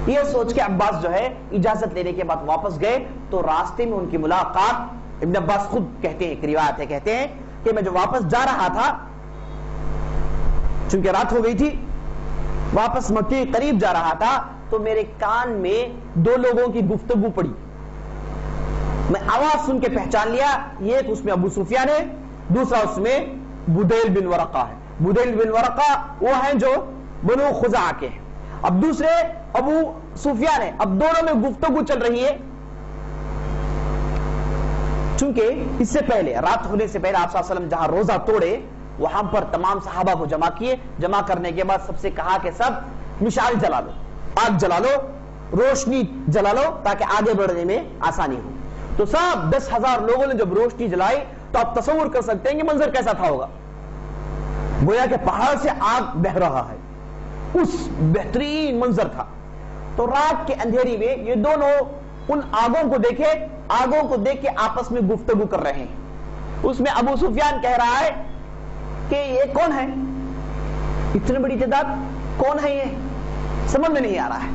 یہ سوچ کے عباس جو ہے اجازت لینے کے بعد واپس گئے، تو راستے میں ان کی ملاقات، ابن عباس خود کہتے ہیں، ایک روایت ہے، کہتے ہیں کہ میں جو واپس جا رہا تھا، چونکہ رات ہو گئی تھی، واپس مکے کے قریب جا رہا تھا، تو میرے کان میں دو لوگوں کی گفتگو پڑی، میں آواز سن کے پہچان لیا، یہ ایک اس میں ابو سفیان ہے، دوسرا اس میں بدیل بن ورقہ ہے۔ بدیل بن ورقہ وہ ہیں جو بنو خزاعہ کے ہیں، اب دوسرے ابو سفیان ہے۔ اب دونوں میں گفتگو چل رہی ہے، چونکہ اس سے پہلے، رات ہونے سے پہلے آپ صلی اللہ علیہ وسلم جہاں روزہ توڑے وہاں پر تمام صحابہ کو جمع کیے، جمع کرنے کے بعد سب سے کہا کہ سب مشعل جلا لو، آگ جلا لو، روشنی جلا لو، تاکہ آگے بڑھنے میں آسانی ہو۔ تو سب 10,000 لوگوں نے جب روشنی جلائی تو آپ تصور کر سکتے ہیں کہ منظر کیسا تھا ہوگا، گویا کہ پہاڑ سے آگ بہہ رہا ہے، اس بہترین منظر تھا۔ تو رات کے اندھیری میں یہ دونوں ان آگوں کو دیکھے، آگوں کو دیکھ کے آپس میں گفتگو کر رہے ہیں۔ اس میں ابو سفیان کہہ رہا ہے کہ یہ کون ہے، اتنی بڑی تعداد، کون ہے، یہ سمجھ میں نہیں آ رہا ہے۔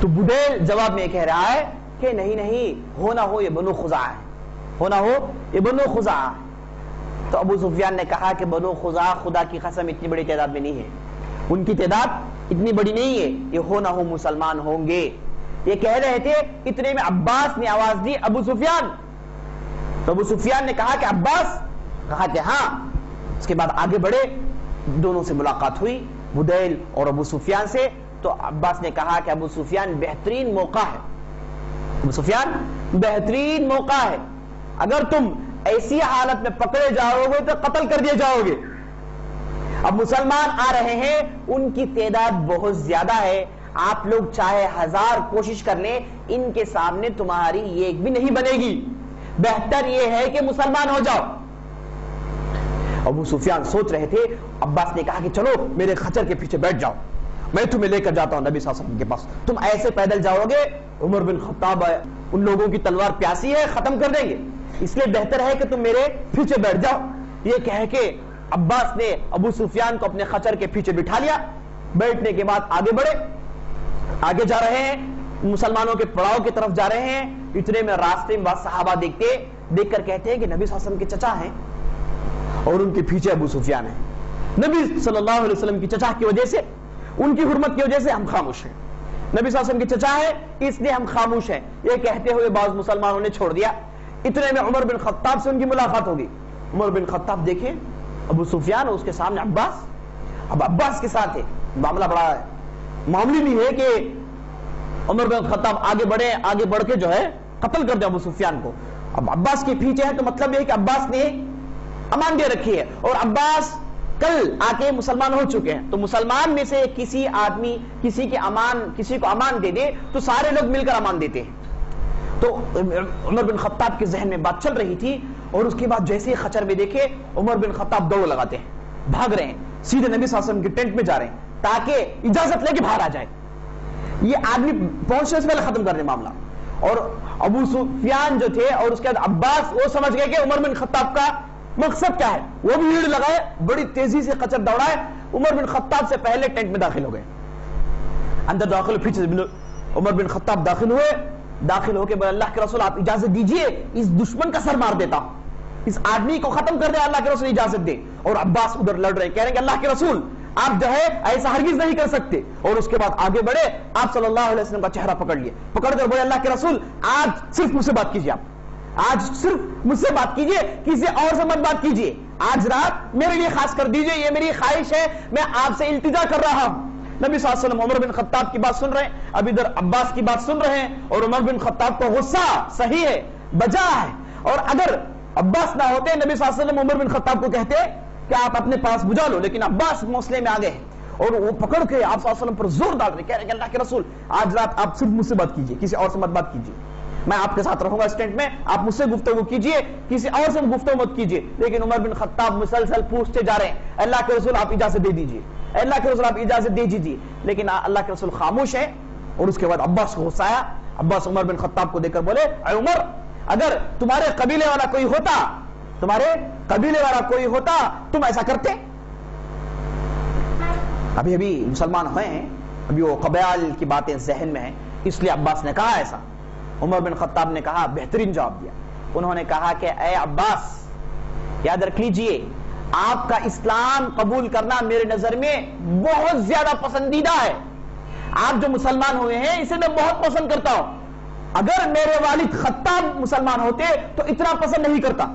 تو بدیل جواب میں کہہ رہا ہے کہ نہیں نہیں، ہو نہ ہو یہ بنو خزاعہ ہے، ہو نہ ہو یہ بنو خزاعہ ہے۔ تو ابو سفیان نے کہا کہ بنو خزاعہ خدا کی قسم اتنی بڑی تعداد میں نہیں ہے، ان کی تعداد اتنی بڑی نہیں ہے، یہ ہو نہ ہو مسلمان ہوں گے۔ یہ کہہ رہے تھے، اتنے میں عباس نے آواز دی ابو سفیان، تو ابو سفیان نے کہا کہ عباس، کہا کہ ہاں۔ اس کے بعد آگے بڑھے، دونوں سے ملاقات ہوئی، بدیل اور ابو سفیان سے۔ تو عباس نے کہا کہ ابو سفیان بہترین موقع ہے، ابو سفیان بہترین موقع ہے، اگر تم ایسی حالت میں پکڑے جاؤ گے تو قتل کر دیے جاؤ گے۔ اب مسلمان آ رہے ہیں، ان کی تعداد بہت زیادہ ہے، آپ لوگ چاہے 1000 کوشش کر لیں، ان کے سامنے تمہاری ایک بھی نہیں بنے گی، بہتر یہ ہے کہ مسلمان ہو جاؤ۔ ابو سفیان سوچ رہے تھے، عباس نے کہا کہ چلو میرے خچر کے پیچھے بیٹھ جاؤ، میں تمہیں لے کر جاتا ہوں نبی صلی اللہ علیہ وسلم کے پاس، تم ایسے پیدل جاؤ گے، عمر بن خطاب ہے، ان لوگوں کی تلوار پیاسی ہے، ختم کر دیں گے، اس لیے بہتر ہے کہ تم میرے پیچھے بیٹھ جاؤ۔ یہ کہہ کے عباس نے ابو سفیان کو اپنے خچر کے پیچھے بٹھا لیا، بیٹھنے کے بعد آگے بڑھے، آگے جا رہے ہیں، مسلمانوں کے پڑاؤ کی طرف جا رہے ہیں، اتنے میں راستے میں بعض صحابہ دیکھ کر کہتے ہیں کہ نبی صلی اللہ علیہ وسلم کے چچا ہیں اور ان کے پیچھے ابو سفیان ہے۔ نبی صلی اللہ علیہ وسلم کی چچا کی وجہ سے، ان کی حرمت کی وجہ سے ہم خاموش ہیں، نبی صلی اللہ علیہ وسلم کی چچا ہے اس لیے ہم خاموش ہیں، یہ کہتے ہوئے بعض مسلمانوں نے چھوڑ دیا۔ اتنے میں عمر بن خطاب سے ان کی ملاقات ہوگی۔ عمر بن خطاب دیکھیں ابو سفیان اس کے سامنے عباس، اب عباس کے ساتھ ہے، معاملہ بڑا ہے، معاملی نہیں ہے کہ عمر بن خطاب آگے بڑھ کے جو ہے قتل کر دے ابو سفیان کو۔ اب عباس کے پیچھے ہے تو مطلب یہ ہے کہ عباس نے امان دے رکھی ہے، اور عباس کل آ کے مسلمان ہو چکے ہیں، تو مسلمان میں سے کسی آدمی کسی کو امان دے دے تو سارے لوگ مل کر امان دیتے ہیں۔ تو عمر بن خطاب کے ذہن میں بات چل رہی تھی، اور اس کے بعد جیسے ہی خچر میں دیکھے عمر بن خطاب دوڑ لگاتے ہیں، بھاگ رہے ہیں، سیدھے نبی صلی اللہ علیہ وسلم کے ٹینٹ میں جا رہے ہیں تاکہ اجازت لے کے باہر آ جائے، یہ آدمی پہنچنے سے پہلے ختم کر دے معاملہ۔ اور ابو سفیان جو تھے اور اس کے بعد عباس، وہ سمجھ گئے کہ عمر بن خطاب کا مقصد کیا ہے، وہ بھی بھیڑ لگائے، بڑی تیزی سے خچر دوڑائے، عمر بن خطاب سے پہلے ٹینٹ میں داخل ہو گئے، اندر داخل، پیچھے سے عمر بن خطاب داخل ہوئے، داخل ہو کے بولے اللہ کے رسول آپ اجازت دیجئے اس دشمن کا سر مار دیتا ہوں، اس آدمی کو ختم کر دے، اللہ کے رسول اجازت دے۔ اور عباس ادھر لڑ رہے، کہہ رہے ہیں کہ اللہ کے رسول آپ جو ہے ایسا ہرگز نہیں کر سکتے۔ اور اس کے بعد آگے بڑھے، آپ صلی اللہ علیہ وسلم کا چہرہ پکڑ لیے، پکڑ کر بولے اللہ کے رسول آج صرف مجھ سے بات کیجیے، آپ آج صرف مجھ سے بات کیجیے، کسی اور سے مت بات کیجیے، آج رات میرے لیے خاص کر دیجیے، یہ میری خواہش ہے، میں آپ سے التجا کر رہا ہوں۔ نبی صلی اللہ علیہ وسلم عمر بن خطاب کی بات سن رہے ہیں، اب ادھر عباس کی بات سن رہے ہیں، اور عمر بن خطاب کو غصہ صحیح ہے، بجا ہے، اور اگر عباس نہ ہوتے نبی صلی اللہ علیہ وسلم عمر بن خطاب کو کہتے کہ آپ اپنے پاس بجا لو، لیکن عباس مسئلے میں آگے ہیں، اور وہ پکڑ کے آپ صلی اللہ علیہ وسلم پر زور ڈال رہے، کہہ رہے کہ اللہ کے رسول آج رات آپ صرف مجھ سے بات کیجیے، کسی اور سے مت بات کیجیے، میں آپ کے ساتھ رہوں گا اس ٹینٹ میں، آپ مجھ سے گفتگو کیجیے، کسی اور سے گفتگو مت کیجیے۔ لیکن عمر بن خطاب مسلسل پوچھتے جا رہے ہیں اللہ کے رسول آپ اجازت دے دیجیے، اللہ کے رسول آپ اجازت دے دیجیے، لیکن اللہ کے رسول خاموش ہے۔ اور اس کے بعد عباس کو غصہ آیا، عباس عمر بن خطاب کو دیکھ کر بولے اے عمر، اگر تمہارے قبیلے والا کوئی ہوتا تم ایسا کرتے؟ ابھی مسلمان ہوئے ہیں، ابھی وہ قبائل کی باتیں ذہن میں ہیں، اس لیے عباس نے کہا ایسا۔ عمر بن خطاب نے کہا، بہترین جواب دیا، انہوں نے کہا کہ اے عباس یاد رکھ لیجئے، آپ کا اسلام قبول کرنا میرے نظر میں بہت زیادہ پسندیدہ ہے، آپ جو مسلمان ہوئے ہیں اسے میں بہت پسند کرتا ہوں، اگر میرے والد خطاب مسلمان ہوتے تو اتنا پسند نہیں کرتا،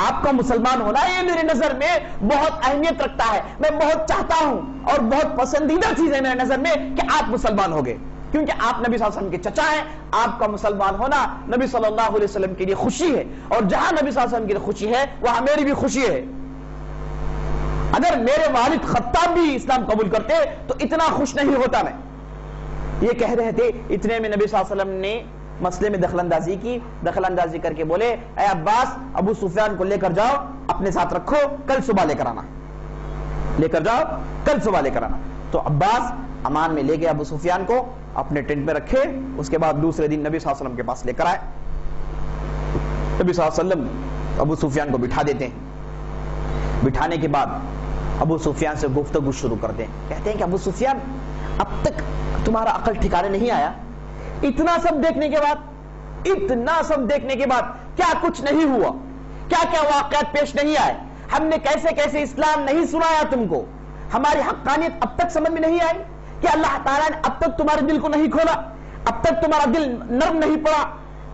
آپ کا مسلمان ہونا یہ میرے نظر میں بہت اہمیت رکھتا ہے، میں بہت چاہتا ہوں اور بہت پسندیدہ چیز ہے میرے نظر میں کہ آپ مسلمان ہو گئے، کیونکہ آپ نبی صلی اللہ علیہ وسلم کے چچا ہیں، آپ کا مسلمان ہونا نبی صلی اللہ علیہ وسلم کے لیے خوشی ہے، اور جہاں نبی صلی اللہ علیہ وسلم کے لیے خوشی ہے وہاں میری بھی خوشی ہے، اگر میرے والد خطاب بھی اسلام قبول کرتے تو اتنا خوش نہیں ہوتا میں۔ یہ کہہ رہے تھے، اتنے میں نبی صلی اللہ علیہ وسلم نے مسئلے میں دخل اندازی کی، دخل اندازی کر کے بولے اے عباس ابو سفیان کو لے کر جاؤ، اپنے ساتھ رکھو، کل صبح لے کر آنا، لے کر جاؤ، کل صبح لے کر آنا۔ تو عباس امان میں لے گئے ابو سفیان کو، اپنے ٹینٹ میں رکھے، اس کے بعد دوسرے دن نبی صلی اللہ علیہ وسلم کے پاس لے کر آئے، نبی صلی اللہ علیہ وسلم ابو سفیان کو بٹھا دیتے ہیں، بٹھانے کے بعد ابو سفیان سے گفتگو شروع کرتے ہیں، کہتے ہیں کہ ابو سفیان اب تک تمہارا عقل ٹھکانے نہیں آیا، اتنا سب دیکھنے کے بعد کیا کچھ نہیں ہوا، کیا کیا واقعات پیش نہیں آئے، ہم نے کیسے کیسے اسلام نہیں سنایا تم کو، ہماری حقانیت اب تک سمجھ میں نہیں آئی کہ اللہ تعالیٰ نے اب تک تمہارے دل کو نہیں کھولا، اب تک تمہارا دل نرم نہیں پڑا،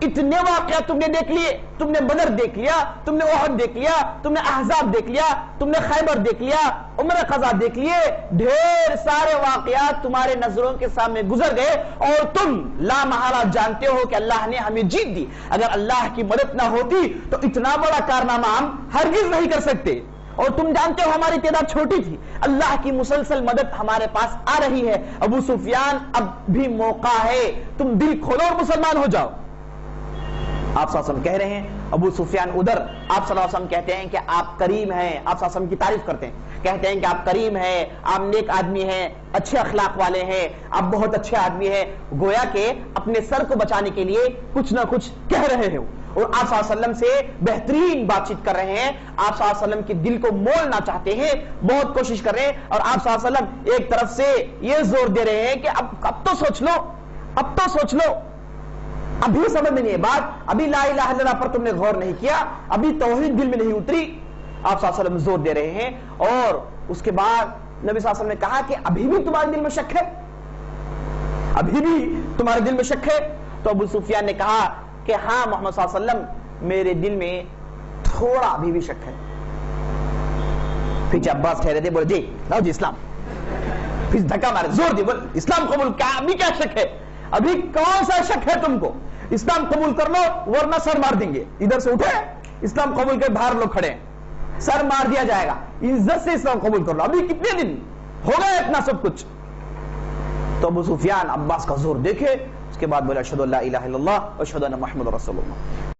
اتنے واقعات تم نے دیکھ لیے، تم نے بدر دیکھ لیا، تم نے احد دیکھ لیا، تم نے احزاب دیکھ لیا، تم نے خیبر دیکھ لیا، عمر قضا دیکھ لیے، ڈھیر سارے واقعات تمہارے نظروں کے سامنے گزر گئے، اور تم لا محالہ جانتے ہو کہ اللہ نے ہمیں جیت دی، اگر اللہ کی مدد نہ ہوتی تو اتنا بڑا کارنامہ ہم ہرگز نہیں کر سکتے، اور تم جانتے ہو ہماری تعداد چھوٹی تھی، اللہ کی مسلسل مدد ہمارے پاس آ رہی ہے، ابو سفیان اب بھی موقع ہے، تم دل کھولو اور مسلمان ہو جاؤ۔ آپ صلی اللہ علیہ وسلم کہہ رہے ہیں، ابو سفیان ادھر، آپ صلی اللہ علیہ وسلم کہتے ہیں کہ آپ کریم ہیں، آپ صلی اللہ علیہ وسلم کی تعریف کرتے ہیں، کہتے ہیں کہ آپ کریم ہیں، آپ نیک آدمی ہیں، اچھے اخلاق والے ہیں، آپ بہت اچھے آدمی ہیں، گویا کہ اپنے سر کو بچانے کے لیے کچھ نہ کچھ کہہ رہے ہیں، اور آپ صلی اللہ علیہ وسلم سے بہترین بات چیت کر رہے ہیں، آپ صلی اللہ علیہ وسلم کے دل کو مولنا چاہتے ہیں، بہت کوشش کر رہے ہیں، اور آپ صلی اللہ علیہ وسلم ایک طرف سے یہ زور دے رہے ہیں کہ اب تو سوچ لو، اب تو سوچ لو، ابھی سمجھ میں نہیں ہے بات، ابھی لا الہ الا اللہ پر تم نے غور نہیں کیا، ابھی توحید دل میں نہیں اتری. آپ صلی اللہ علیہ وسلم زور دے رہے ہیں. اور اس کے بعد نبی صلی اللہ علیہ وسلم نے کہا کہ ابھی بھی تمہارے دل میں شک ہے، ابھی بھی تمہارے دل میں شک ہے. تو ابو سفیان نے کہا کہ ہاں محمد صلی اللہ علیہ وسلم میرے دل میں تھوڑا ابھی بھی شک ہے. پھر عباس ٹھہرے تھے، بولے جی لاؤ جی اسلام، پھر دھکا مارے، زور دی، بول اسلام قبول کیا، ابھی کیا شک ہے، ابھی کون سا شک ہے تم کو، اسلام قبول کر لو ورنہ سر مار دیں گے. ادھر سے اٹھے اسلام قبول کے باہر لوگ کھڑے ہیں، سر مار دیا جائے گا، عزت سے اسلام قبول کر لو، ابھی کتنے دن ہو گئے اتنا سب کچھ. تو ابو سفیان عباس کا زور دیکھے، اس کے بعد بولا اشہدو ان لا الہ الا اللہ واشہدو ان محمد رسول اللہ.